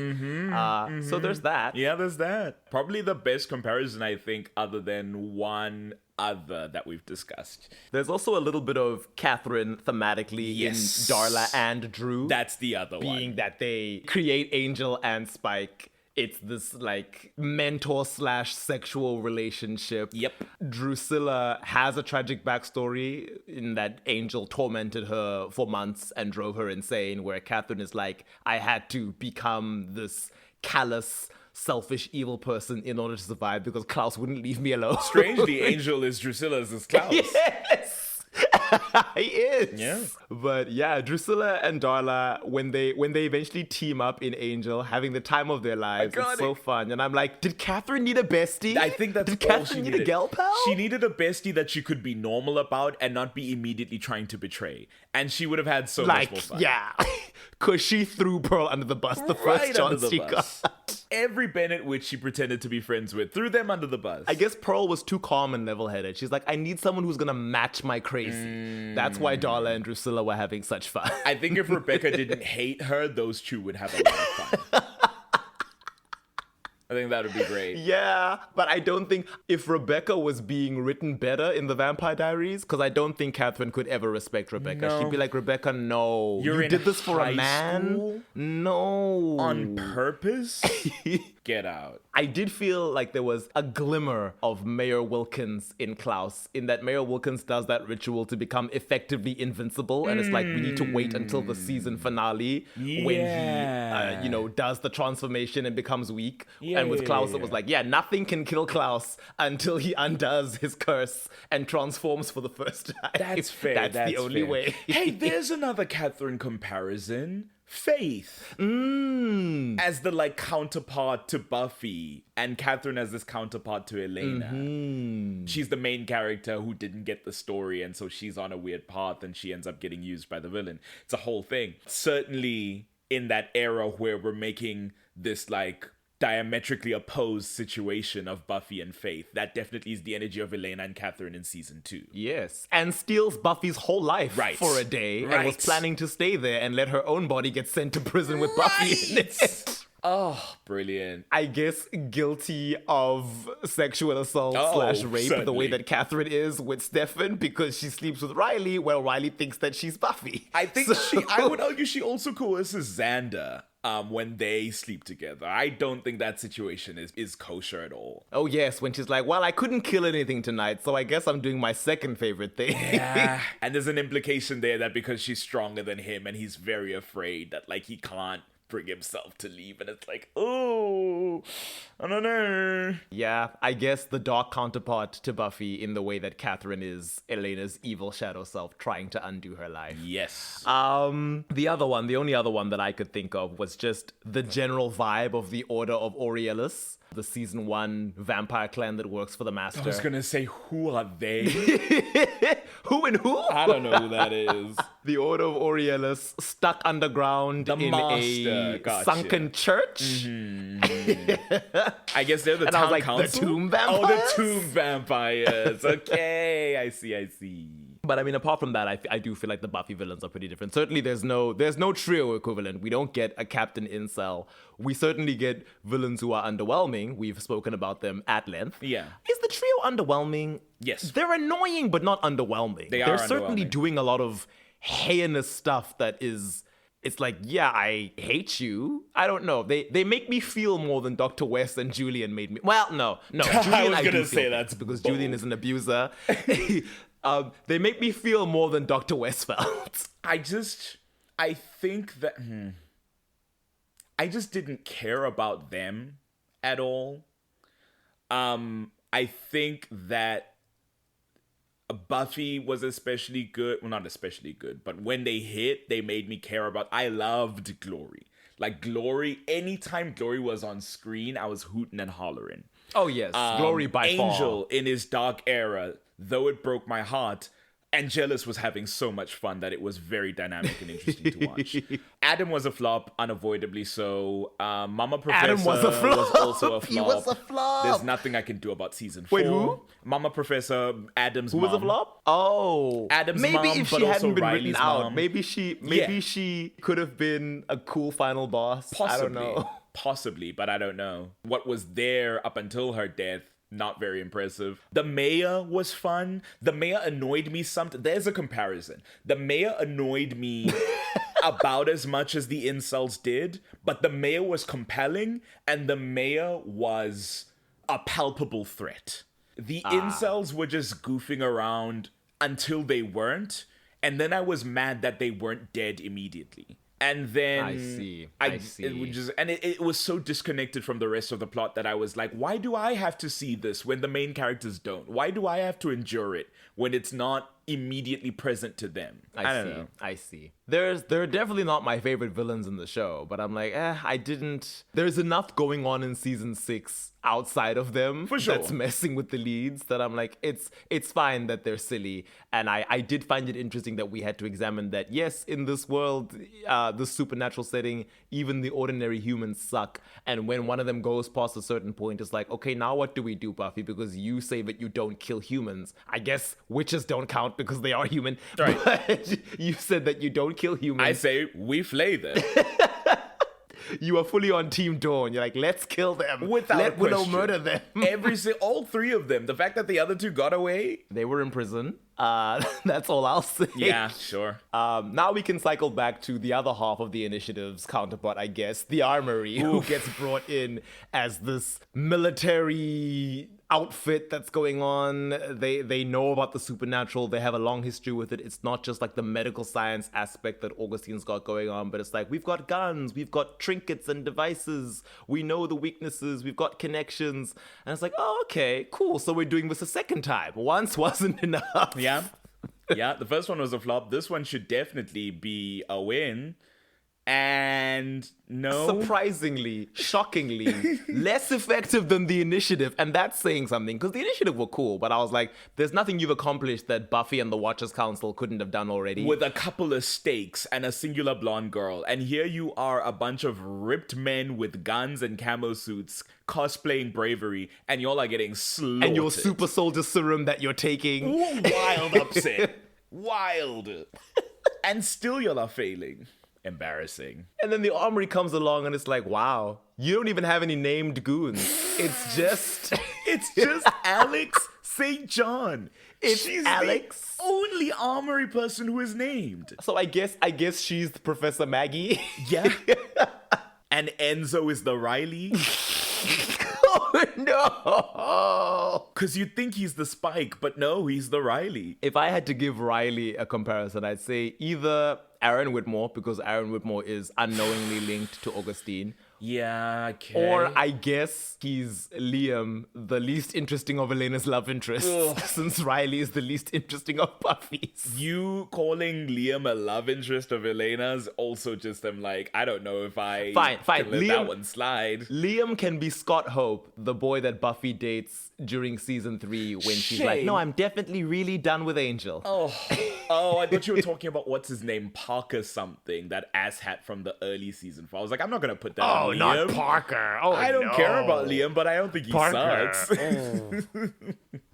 [SPEAKER 1] So there's that.
[SPEAKER 2] Yeah, there's that. Probably the best comparison, I think, other than one other that we've discussed.
[SPEAKER 1] There's also a little bit of Catherine thematically
[SPEAKER 2] Yes.
[SPEAKER 1] in Darla and Drew.
[SPEAKER 2] That's the other
[SPEAKER 1] being
[SPEAKER 2] one.
[SPEAKER 1] that they create Angel and Spike. It's this like mentor/sexual relationship.
[SPEAKER 2] Yep.
[SPEAKER 1] Drusilla has a tragic backstory in that Angel tormented her for months and drove her insane, where Catherine is like, I had to become this callous, selfish, evil person in order to survive because Klaus wouldn't leave me alone.
[SPEAKER 2] Strangely, Angel is Drusilla's as Klaus.
[SPEAKER 1] Yes! He is.
[SPEAKER 2] Yeah.
[SPEAKER 1] But yeah, Drusilla and Darla, when they eventually team up in Angel, having the time of their lives, it's so fun. And I'm like, did Catherine need a bestie?
[SPEAKER 2] I think that's
[SPEAKER 1] did
[SPEAKER 2] all
[SPEAKER 1] Catherine
[SPEAKER 2] she
[SPEAKER 1] need
[SPEAKER 2] needed.
[SPEAKER 1] a gal pal?
[SPEAKER 2] She needed a bestie that she could be normal about and not be immediately trying to betray. And she would have had so much more fun.
[SPEAKER 1] Yeah. Because she threw Pearl under the bus the
[SPEAKER 2] Right
[SPEAKER 1] first
[SPEAKER 2] under
[SPEAKER 1] chance
[SPEAKER 2] the
[SPEAKER 1] she
[SPEAKER 2] bus.
[SPEAKER 1] got.
[SPEAKER 2] Every Bennett witch she pretended to be friends with threw them under the bus.
[SPEAKER 1] I guess Pearl was too calm and level-headed. She's like, I need someone who's gonna match my crazy. That's why Darla and Drusilla were having such fun.
[SPEAKER 2] I think if Rebecca didn't hate her, those two would have a lot of fun. I think that would be great.
[SPEAKER 1] Yeah, but I don't think if Rebecca was being written better in the Vampire Diaries, because I don't think Catherine could ever respect Rebecca.
[SPEAKER 2] No.
[SPEAKER 1] She'd be like, Rebecca, no.
[SPEAKER 2] You're
[SPEAKER 1] you
[SPEAKER 2] in
[SPEAKER 1] did this for a
[SPEAKER 2] high
[SPEAKER 1] man?
[SPEAKER 2] school?
[SPEAKER 1] No.
[SPEAKER 2] On purpose? Get out.
[SPEAKER 1] I did feel like there was a glimmer of Mayor Wilkins in Klaus, in that Mayor Wilkins does that ritual to become effectively invincible, and it's like we need to wait until the season finale when he, does the transformation and becomes weak. And with Klaus, it was like, nothing can kill Klaus until he undoes his curse and transforms for the first time.
[SPEAKER 2] That's fair.
[SPEAKER 1] That's the only
[SPEAKER 2] fair.
[SPEAKER 1] way.
[SPEAKER 2] Hey, there's another Catherine comparison. Faith. As the counterpart to Buffy, and Catherine as this counterpart to Elena. She's the main character who didn't get the story, and so she's on a weird path and she ends up getting used by the villain. It's a whole thing. Certainly in that era where we're making this diametrically opposed situation of Buffy and Faith, that definitely is the energy of Elena and Catherine in season 2.
[SPEAKER 1] Yes, and steals Buffy's whole life for a day and was planning to stay there and let her own body get sent to prison with Buffy in it.
[SPEAKER 2] Oh, brilliant.
[SPEAKER 1] I guess guilty of sexual assault / rape,
[SPEAKER 2] certainly.
[SPEAKER 1] the way that Catherine is with Stefan, because she sleeps with Riley while Riley thinks that she's Buffy.
[SPEAKER 2] I think I would argue she also coerces Xander when they sleep together. I don't think that situation is kosher at all.
[SPEAKER 1] Oh yes, when she's like, well, I couldn't kill anything tonight, so I guess I'm doing my second favorite thing.
[SPEAKER 2] Yeah. And there's an implication there that because she's stronger than him and he's very afraid that he can't bring himself to leave. And it's like, oh, I don't know.
[SPEAKER 1] Yeah, I guess the dark counterpart to Buffy in the way that Catherine is Elena's evil shadow self trying to undo her life.
[SPEAKER 2] Yes.
[SPEAKER 1] The only other one that I could think of was just the general vibe of the Order of Aureolus, the season 1 vampire clan that works for the Master.
[SPEAKER 2] I was gonna say, who are they?
[SPEAKER 1] Who and who?
[SPEAKER 2] I don't know who that is.
[SPEAKER 1] The Order of Aureolus stuck underground in
[SPEAKER 2] Master.
[SPEAKER 1] a
[SPEAKER 2] Gotcha.
[SPEAKER 1] sunken church.
[SPEAKER 2] I guess they're the
[SPEAKER 1] And
[SPEAKER 2] town
[SPEAKER 1] I was like,
[SPEAKER 2] council?
[SPEAKER 1] the tomb vampires?
[SPEAKER 2] Oh, the tomb vampires. Okay, I see.
[SPEAKER 1] But I mean, apart from that, I do feel like the Buffy villains are pretty different. Certainly, there's no trio equivalent. We don't get a Captain Incel. We certainly get villains who are underwhelming. We've spoken about them at length.
[SPEAKER 2] Yeah.
[SPEAKER 1] Is the trio underwhelming?
[SPEAKER 2] Yes.
[SPEAKER 1] They're annoying, but not underwhelming.
[SPEAKER 2] They're
[SPEAKER 1] certainly
[SPEAKER 2] underwhelming.
[SPEAKER 1] doing a lot of heinous stuff that is... It's like, yeah, I hate you. I don't know. They make me feel more than Dr. West and Julian made me. Well, no. Julian,
[SPEAKER 2] was
[SPEAKER 1] do
[SPEAKER 2] gonna
[SPEAKER 1] feel
[SPEAKER 2] say
[SPEAKER 1] bad
[SPEAKER 2] that's
[SPEAKER 1] because
[SPEAKER 2] bold.
[SPEAKER 1] Julian is an abuser. They make me feel more than Dr. West felt.
[SPEAKER 2] I think that I just didn't care about them at all. I think that Buffy was especially good. Well, not especially good, but when they hit, they made me care about. I loved Glory. Like Glory, anytime Glory was on screen, I was hooting and hollering.
[SPEAKER 1] Oh, yes. Glory by far.
[SPEAKER 2] Angel in his dark era, though it broke my heart, Angelus was having so much fun that it was very dynamic and interesting to watch. Adam was a flop, unavoidably so. Mama Professor
[SPEAKER 1] Adam was a flop.
[SPEAKER 2] was also a flop.
[SPEAKER 1] He was a flop.
[SPEAKER 2] There's nothing I can do about season 4.
[SPEAKER 1] Wait, who?
[SPEAKER 2] Mama Professor, Adam's
[SPEAKER 1] Who
[SPEAKER 2] mom.
[SPEAKER 1] was a flop? Oh.
[SPEAKER 2] Adam's
[SPEAKER 1] maybe
[SPEAKER 2] mom,
[SPEAKER 1] if
[SPEAKER 2] but
[SPEAKER 1] she
[SPEAKER 2] also
[SPEAKER 1] hadn't been
[SPEAKER 2] Riley's
[SPEAKER 1] written out.
[SPEAKER 2] mom.
[SPEAKER 1] Maybe she could have been a cool final boss.
[SPEAKER 2] Possibly.
[SPEAKER 1] I don't know.
[SPEAKER 2] Possibly, but I don't know. What was there up until her death, not very impressive. The mayor was fun. The mayor annoyed me there's a comparison. The mayor annoyed me about as much as the incels did, but the mayor was compelling, and the mayor was a palpable threat. The incels were just goofing around until they weren't, and then I was mad that they weren't dead immediately. And then
[SPEAKER 1] I see.
[SPEAKER 2] It was so disconnected from the rest of the plot that I was like, why do I have to see this when the main characters don't? Why do I have to endure it when it's not immediately present to them? I don't know.
[SPEAKER 1] I see. They're definitely not my favorite villains in the show, but I'm like, there's enough going on in season 6 outside of them
[SPEAKER 2] For sure.
[SPEAKER 1] that's messing with the leads that I'm like, it's fine that they're silly. And I did find it interesting that we had to examine that, yes, in this world, the supernatural setting, even the ordinary humans suck. And when one of them goes past a certain point, it's like, okay, now what do we do, Buffy? Because you say that you don't kill humans. I guess witches don't count because they are human.
[SPEAKER 2] Right.
[SPEAKER 1] But you said that you don't kill humans.
[SPEAKER 2] I say, we flay them.
[SPEAKER 1] You are fully on Team Dawn. You're like, let's kill them.
[SPEAKER 2] Without
[SPEAKER 1] Let Willow
[SPEAKER 2] question.
[SPEAKER 1] murder them.
[SPEAKER 2] All 3 of them. The fact that the other 2 got away.
[SPEAKER 1] They were in prison. That's all I'll say.
[SPEAKER 2] Yeah, sure.
[SPEAKER 1] Now we can cycle back to the other half of the initiative's counterpart, I guess, the Armory, who gets brought in as this military outfit that's going on. They know about the supernatural. They have a long history with it. It's not just like the medical science aspect that Augustine's got going on, but it's like, we've got guns, we've got trinkets and devices, we know the weaknesses, we've got connections. And it's like, oh, okay, cool. So we're doing this a second time. Once wasn't enough.
[SPEAKER 2] Yeah. Yeah, the first one was a flop. This one should definitely be a win. And no.
[SPEAKER 1] Surprisingly, shockingly, less effective than the initiative. And that's saying something, because the initiative were cool, but I was like, there's nothing you've accomplished that Buffy and the Watchers Council couldn't have done already.
[SPEAKER 2] With a couple of stakes and a singular blonde girl. And here you are, a bunch of ripped men with guns and camo suits cosplaying bravery, and y'all are getting slaughtered.
[SPEAKER 1] And your super soldier serum that you're taking.
[SPEAKER 2] Ooh, wild upset. Wild. And still y'all are failing. Embarrassing.
[SPEAKER 1] And then the Armory comes along and it's like, wow, you don't even have any named goons. It's just
[SPEAKER 2] Alex St. John. She's
[SPEAKER 1] Alex.
[SPEAKER 2] the only Armory person who is named.
[SPEAKER 1] So I guess she's Professor Maggie.
[SPEAKER 2] Yeah. And Enzo is the Riley.
[SPEAKER 1] Oh no!
[SPEAKER 2] Because you'd think he's the Spike, but no, he's the Riley.
[SPEAKER 1] If I had to give Riley a comparison, I'd say either Aaron Whitmore, because Aaron Whitmore is unknowingly linked to Augustine.
[SPEAKER 2] Yeah, okay.
[SPEAKER 1] Or I guess he's Liam, the least interesting of Elena's love interests, since Riley is the least interesting of Buffy's.
[SPEAKER 2] You calling Liam a love interest of Elena's also just, I'm like, I don't know if I
[SPEAKER 1] Fine.
[SPEAKER 2] can let that one slide.
[SPEAKER 1] Liam can be Scott Hope, the boy that Buffy dates during season 3 when she's like, no, I'm definitely really done with Angel.
[SPEAKER 2] Oh, I thought you were talking about what's his name, Parker something, that asshat from the early season 4. I was like, I'm not going to put that on Liam.
[SPEAKER 1] Not Parker.
[SPEAKER 2] I don't care about Liam, but I don't think he sucks.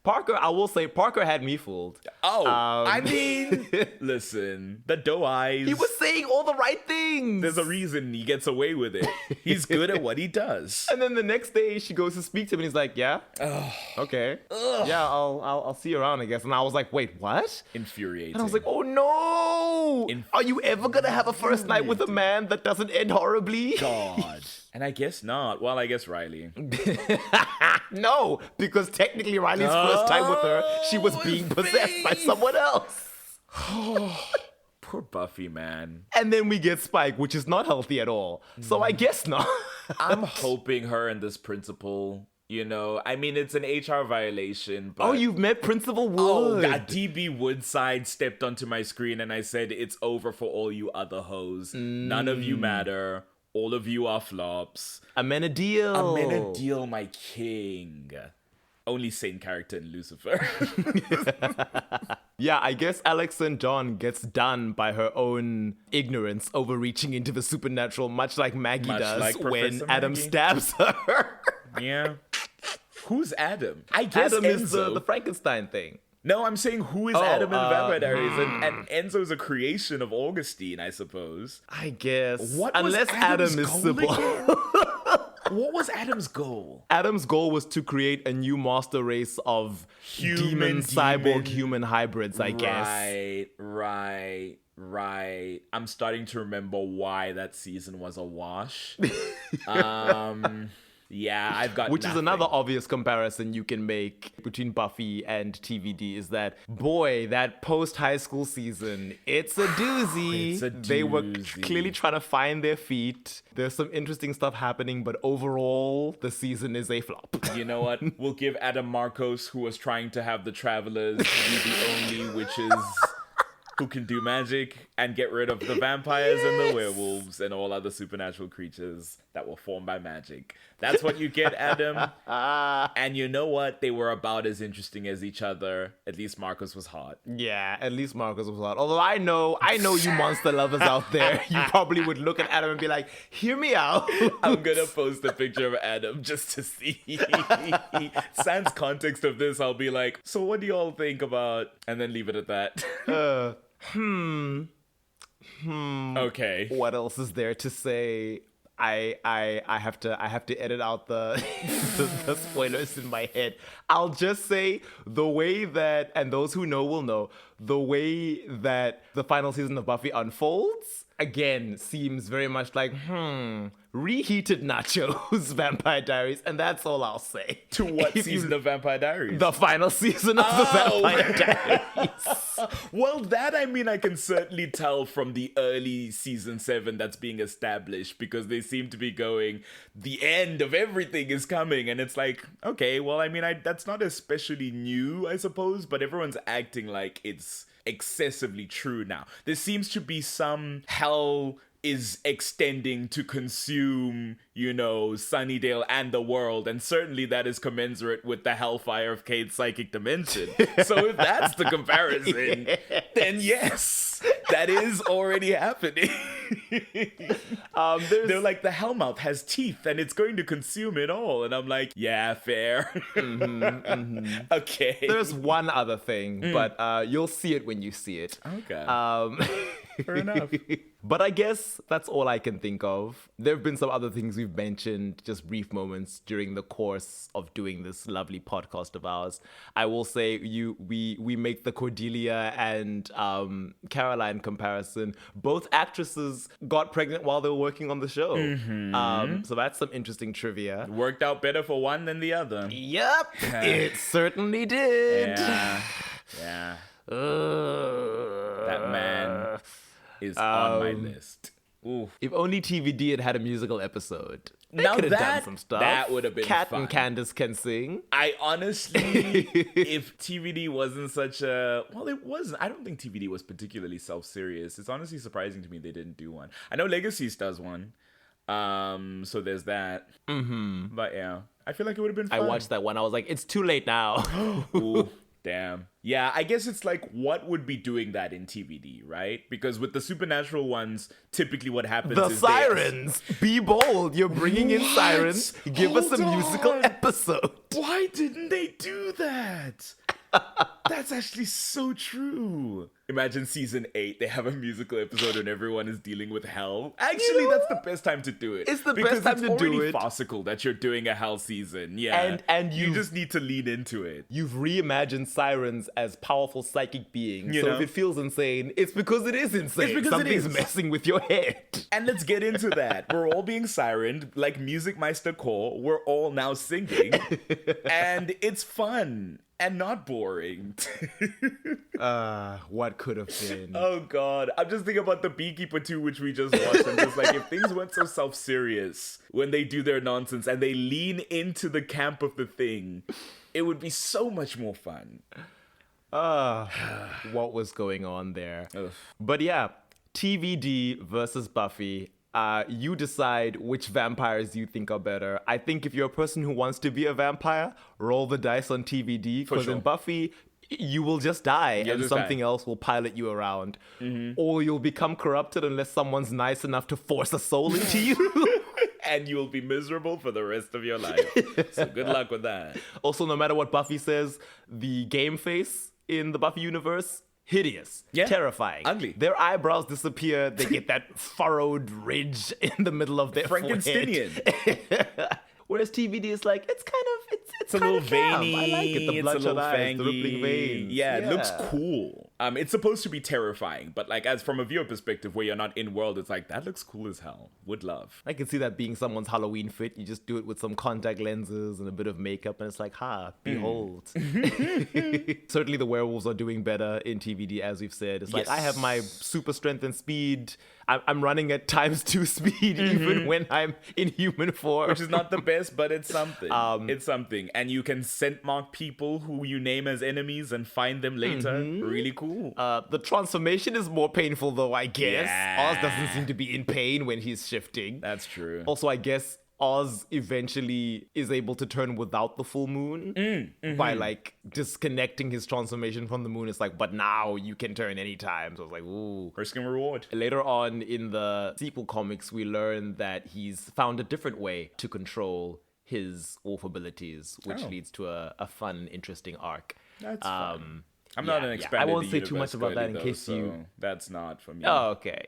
[SPEAKER 1] Parker, I will say, Parker had me fooled.
[SPEAKER 2] I mean, listen, the doe eyes.
[SPEAKER 1] He was saying all the right things.
[SPEAKER 2] There's a reason he gets away with it. He's good at what he does.
[SPEAKER 1] And then the next day, she goes to speak to him, and he's like, "Yeah, okay, yeah, I'll see you around, I guess." And I was like, "Wait, what?"
[SPEAKER 2] Infuriating.
[SPEAKER 1] And I was like, "Oh no! Are you ever gonna have a first night with a man that doesn't end horribly?"
[SPEAKER 2] God. And I guess not. Well, I guess Riley.
[SPEAKER 1] No, because technically Riley's first time with her, she was being possessed by someone else.
[SPEAKER 2] Poor Buffy, man.
[SPEAKER 1] And then we get Spike, which is not healthy at all. So I guess not.
[SPEAKER 2] I'm hoping her and this principal, you know, I mean, it's an HR violation, but...
[SPEAKER 1] Oh, you've met Principal Wood.
[SPEAKER 2] Oh, that DB Woodside stepped onto my screen and I said, it's over for all you other hoes. None of you matter. All of you are flops.
[SPEAKER 1] Amenadiel.
[SPEAKER 2] Amenadiel, my king. Only sane character in Lucifer.
[SPEAKER 1] Yeah, I guess Alex and John gets done by her own ignorance overreaching into the supernatural, much like Maggie does
[SPEAKER 2] like
[SPEAKER 1] when
[SPEAKER 2] Professor
[SPEAKER 1] Adam
[SPEAKER 2] Maggie.
[SPEAKER 1] Stabs her.
[SPEAKER 2] Yeah. Who's Adam? I guess
[SPEAKER 1] Adam is
[SPEAKER 2] Enzo.
[SPEAKER 1] the Frankenstein thing.
[SPEAKER 2] No, I'm saying who is Adam in the Vampire Diaries? And Enzo's a creation of Augustine, I suppose.
[SPEAKER 1] I guess.
[SPEAKER 2] What was
[SPEAKER 1] Unless
[SPEAKER 2] Adam's
[SPEAKER 1] Adam is
[SPEAKER 2] goal
[SPEAKER 1] Sybil.
[SPEAKER 2] again? What was Adam's goal?
[SPEAKER 1] Adam's goal was to create a new master race of demon, cyborg, human hybrids, I guess.
[SPEAKER 2] Right. I'm starting to remember why that season was a wash. Yeah, I've got
[SPEAKER 1] Which
[SPEAKER 2] nothing.
[SPEAKER 1] is another obvious comparison you can make between Buffy and TVD is that, boy, that post-high school season, it's a doozy.
[SPEAKER 2] It's a
[SPEAKER 1] They were
[SPEAKER 2] doozy.
[SPEAKER 1] clearly trying to find their feet. There's some interesting stuff happening, but overall, the season is a flop.
[SPEAKER 2] You know what? We'll give Adam Marcos, who was trying to have the Travelers, be the only witches who can do magic and get rid of the vampires and the werewolves and all other supernatural creatures that were formed by magic. That's what you get, Adam. And you know what? They were about as interesting as each other. At least Marcos was hot.
[SPEAKER 1] Yeah, at least Marcus was hot. Although I know you monster lovers out there, you probably would look at Adam and be like, hear me out.
[SPEAKER 2] I'm gonna post a picture of Adam just to see. Sans context of this, I'll be like, so what do you all think about? And then leave it at that. Okay.
[SPEAKER 1] What else is there to say? I have to edit out the the spoilers in my head. I'll just say the way that, and those who know will know, the way that the final season of Buffy unfolds again seems very much like reheated nachos Vampire Diaries, and that's all I'll say.
[SPEAKER 2] To what season of Vampire Diaries?
[SPEAKER 1] The final season of the Vampire Diaries.
[SPEAKER 2] Well, that I mean I can certainly tell from the early season 7 that's being established, because they seem to be going, the end of everything is coming, and it's like, okay, well, I mean, that's not especially new, I suppose, but everyone's acting like it's excessively true now. There seems to be some hell is extending to consume, you know, Sunnydale and the world, and certainly that is commensurate with the hellfire of Kate's psychic dimension. So if that's the comparison, then yes, that is already happening. They're like, the Hellmouth has teeth and it's going to consume it all, and I'm like, yeah, fair. Okay.
[SPEAKER 1] There's one other thing, but you'll see it when you see it.
[SPEAKER 2] Okay. Fair enough.
[SPEAKER 1] But I guess that's all I can think of. There have been some other things we've mentioned, just brief moments during the course of doing this lovely podcast of ours. I will say we make the Cordelia and Caroline comparison. Both actresses got pregnant while they were working on the show. So that's some interesting trivia.
[SPEAKER 2] Worked out better for one than the other.
[SPEAKER 1] Yep, it certainly did.
[SPEAKER 2] Yeah. That man. is on my list. Ooh.
[SPEAKER 1] If only TVD had a musical episode. They
[SPEAKER 2] Now
[SPEAKER 1] could have done
[SPEAKER 2] that-
[SPEAKER 1] some stuff.
[SPEAKER 2] that would have been
[SPEAKER 1] Cat
[SPEAKER 2] fun.
[SPEAKER 1] and Candace can sing.
[SPEAKER 2] I honestly, if TVD wasn't such a... Well, it wasn't. I don't think TVD was particularly self-serious. It's honestly surprising to me they didn't do one. I know Legacies does one. So there's that. Mm-hmm. But yeah, I feel like it would have been fun.
[SPEAKER 1] I watched that one. I was like, it's too late now.
[SPEAKER 2] Ooh, damn. Yeah, I guess it's like, what would be doing that in TVD, right? Because with the supernatural ones, typically what happens
[SPEAKER 1] The
[SPEAKER 2] is
[SPEAKER 1] sirens. Be bold. You're bringing in
[SPEAKER 2] What?
[SPEAKER 1] sirens. Give us a
[SPEAKER 2] Hold
[SPEAKER 1] musical
[SPEAKER 2] on.
[SPEAKER 1] episode.
[SPEAKER 2] Why didn't they do that? That's actually so true. Imagine season 8, they have a musical episode when everyone is dealing with hell. Actually, that's the best time to do it.
[SPEAKER 1] It's the
[SPEAKER 2] because
[SPEAKER 1] best time
[SPEAKER 2] it's
[SPEAKER 1] to do
[SPEAKER 2] already
[SPEAKER 1] it.
[SPEAKER 2] farcical that you're doing a hell season. Yeah.
[SPEAKER 1] And
[SPEAKER 2] you
[SPEAKER 1] you-
[SPEAKER 2] just need to lean into it.
[SPEAKER 1] You've reimagined sirens as powerful psychic beings.
[SPEAKER 2] You
[SPEAKER 1] So
[SPEAKER 2] know?
[SPEAKER 1] if it feels insane, it's because it is insane.
[SPEAKER 2] It's because it
[SPEAKER 1] Something's
[SPEAKER 2] is.
[SPEAKER 1] messing with your head.
[SPEAKER 2] And let's get into that. We're all being sirened, like Music Meister Core. We're all now singing. And it's fun and not boring.
[SPEAKER 1] What could have been?
[SPEAKER 2] Oh god, I'm just thinking about the Beekeeper 2, which we just watched. I'm just like, if things weren't so self-serious when they do their nonsense and they lean into the camp of the thing, it would be so much more fun.
[SPEAKER 1] What was going on there?
[SPEAKER 2] Ugh.
[SPEAKER 1] But yeah, TVD versus Buffy. You decide which vampires you think are better. I think if you're a person who wants to be a vampire, roll the dice on TVD, because
[SPEAKER 2] sure.
[SPEAKER 1] in Buffy, you will just die and
[SPEAKER 2] just
[SPEAKER 1] something
[SPEAKER 2] die.
[SPEAKER 1] else will pilot you around. Or you'll become corrupted unless someone's nice enough to force a soul into you.
[SPEAKER 2] And you'll be miserable for the rest of your life. So good luck with that.
[SPEAKER 1] Also, no matter what Buffy says, the game face in the Buffy universe, hideous,
[SPEAKER 2] Yeah.
[SPEAKER 1] terrifying,
[SPEAKER 2] Ugly.
[SPEAKER 1] Their eyebrows disappear. They get that furrowed ridge in the middle of their
[SPEAKER 2] Frankensteinian.
[SPEAKER 1] forehead. Whereas TVD is like, it's kind of, it's
[SPEAKER 2] It's a little
[SPEAKER 1] kind of camp.
[SPEAKER 2] veiny.
[SPEAKER 1] I like it. The
[SPEAKER 2] It's a
[SPEAKER 1] bloodshot
[SPEAKER 2] little
[SPEAKER 1] eyes,
[SPEAKER 2] fangy.
[SPEAKER 1] the rippling veins.
[SPEAKER 2] Yeah, it looks cool. It's supposed to be terrifying, but like as from a viewer perspective where you're not in world, it's like, that looks cool as hell. Would love.
[SPEAKER 1] I can see that being someone's Halloween fit. You just do it with some contact lenses and a bit of makeup, and it's like, behold. Certainly the werewolves are doing better in TVD, as we've said. It's like, I have my super strength and speed. I'm running at ×2 speed even when I'm in human form.
[SPEAKER 2] Which is not the best, but it's something. It's something. And you can scent mark people who you name as enemies and find them later. Really cool.
[SPEAKER 1] The transformation is more painful, though, I guess.
[SPEAKER 2] Yeah.
[SPEAKER 1] Oz doesn't seem to be in pain when he's shifting.
[SPEAKER 2] That's true.
[SPEAKER 1] Also, I guess Oz eventually is able to turn without the full moon by like disconnecting his transformation from the moon. It's like, but now you can turn anytime. So I was like, ooh.
[SPEAKER 2] Risk and reward.
[SPEAKER 1] Later on in the sequel comics, we learn that he's found a different way to control his wolf abilities, which
[SPEAKER 2] Oh.
[SPEAKER 1] leads to a fun, interesting arc.
[SPEAKER 2] That's fun. I'm
[SPEAKER 1] yeah,
[SPEAKER 2] not an
[SPEAKER 1] yeah.
[SPEAKER 2] expanded
[SPEAKER 1] I won't say too
[SPEAKER 2] universe
[SPEAKER 1] much about that in
[SPEAKER 2] girly,
[SPEAKER 1] case
[SPEAKER 2] though,
[SPEAKER 1] you...
[SPEAKER 2] so that's not for me.
[SPEAKER 1] Oh, okay.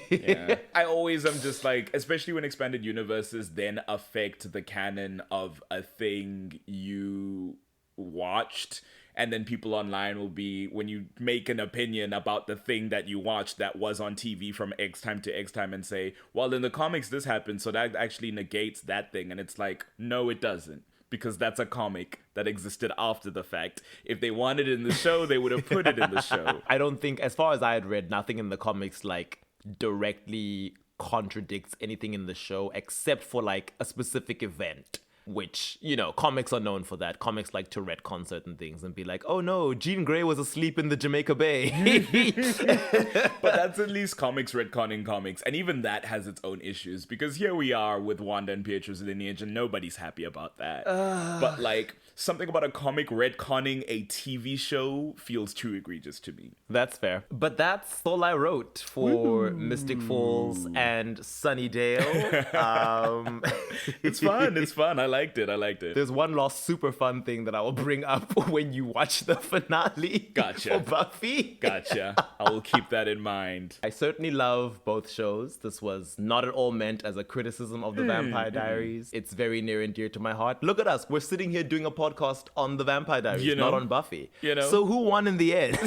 [SPEAKER 2] Yeah. I always am just like, especially when expanded universes then affect the canon of a thing you watched, and then people online will be, when you make an opinion about the thing that you watched that was on TV from X time to X time and say, well, in the comics this happened, so that actually negates that thing. And it's like, no, it doesn't. Because that's a comic that existed after the fact. If they wanted it in the show, they would have put it in the show.
[SPEAKER 1] I don't think, as far as I had read, nothing in the comics like directly contradicts anything in the show except for like a specific event, which, you know, comics are known for that. Comics like to retcon certain things and be like, oh no, Jean Grey was asleep in the Jamaica Bay.
[SPEAKER 2] But that's at least comics retconning comics. And even that has its own issues, because here we are with Wanda and Pietro's lineage and nobody's happy about that. But like, something about a comic retconning a TV show feels too egregious to me.
[SPEAKER 1] That's fair. But that's all I wrote for Mystic Falls and Sunnydale.
[SPEAKER 2] It's fun. It's fun. I liked it.
[SPEAKER 1] There's one last super fun thing that I will bring up when you watch the finale
[SPEAKER 2] Gotcha.
[SPEAKER 1] for Buffy.
[SPEAKER 2] Gotcha. I will keep that in mind.
[SPEAKER 1] I certainly love both shows. This was not at all meant as a criticism of the Vampire Diaries. It's very near and dear to my heart. Look at us. We're sitting here doing a podcast on the Vampire Diaries,
[SPEAKER 2] You know?
[SPEAKER 1] not on Buffy.
[SPEAKER 2] You know?
[SPEAKER 1] So who won in the end?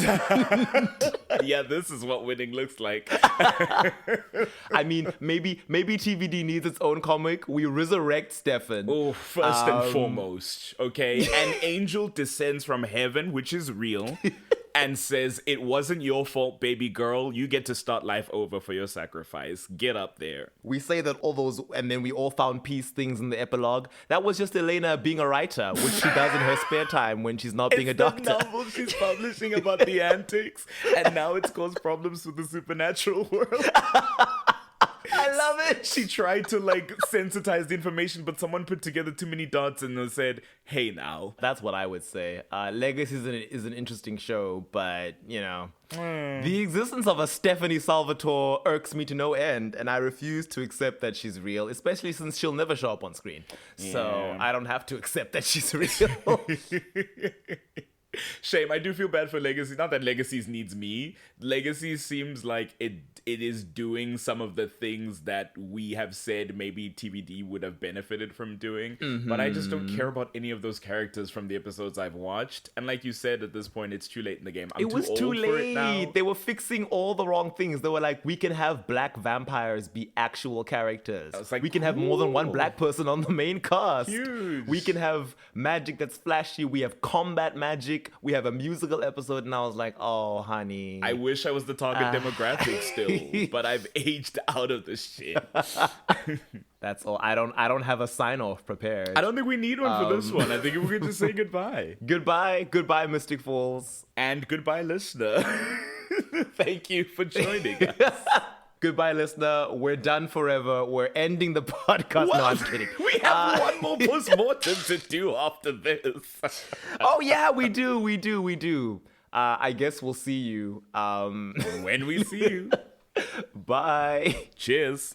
[SPEAKER 2] Yeah, this is what winning looks like.
[SPEAKER 1] I mean, maybe TVD needs its own comic. We resurrect Stefan.
[SPEAKER 2] Oh, first and foremost, okay? An angel descends from heaven, which is real, and says, "It wasn't your fault, baby girl. You get to start life over for your sacrifice. Get up there."
[SPEAKER 1] We say that all those, and then we all found peace things in the epilogue. That was just Elena being a writer, which she does in her spare time when she's not being a doctor.
[SPEAKER 2] The novel she's publishing about the antics, and now it's caused problems with the supernatural world.
[SPEAKER 1] I love it.
[SPEAKER 2] She tried to like sensitize the information, but someone put together too many dots and said, "Hey, now."
[SPEAKER 1] That's what I would say. Legacy is an interesting show, but you know, the existence of a Stephanie Salvatore irks me to no end, and I refuse to accept that she's real, especially since she'll never show up on screen. Yeah. So I don't have to accept that she's real.
[SPEAKER 2] Shame. I do feel bad for Legacy. Not that Legacies needs me. Legacy seems like it is doing some of the things that we have said maybe TVD would have benefited from doing. Mm-hmm. But I just don't care about any of those characters from the episodes I've watched. And like you said, at this point, it's too late in the game.
[SPEAKER 1] It was too late. For it now. They were fixing all the wrong things. They were like, we can have black vampires be actual characters. Like, we can have more than one black person on the main cast.
[SPEAKER 2] Huge.
[SPEAKER 1] We can have magic that's flashy. We have combat magic. We have a musical episode. And I was like, oh, honey.
[SPEAKER 2] I wish I was the target demographic still. But I've aged out of this shit.
[SPEAKER 1] That's all. I don't have a sign-off prepared.
[SPEAKER 2] I don't think we need one for this one. I think we're going to say goodbye.
[SPEAKER 1] Goodbye, Mystic Falls.
[SPEAKER 2] And goodbye, listener. Thank you for joining us.
[SPEAKER 1] Goodbye, listener. We're done forever. We're ending the podcast.
[SPEAKER 2] What?
[SPEAKER 1] No, I'm kidding.
[SPEAKER 2] We have one more postmortem to do after this.
[SPEAKER 1] Oh, yeah, we do. I guess we'll see you.
[SPEAKER 2] When we see you.
[SPEAKER 1] Bye.
[SPEAKER 2] Cheers.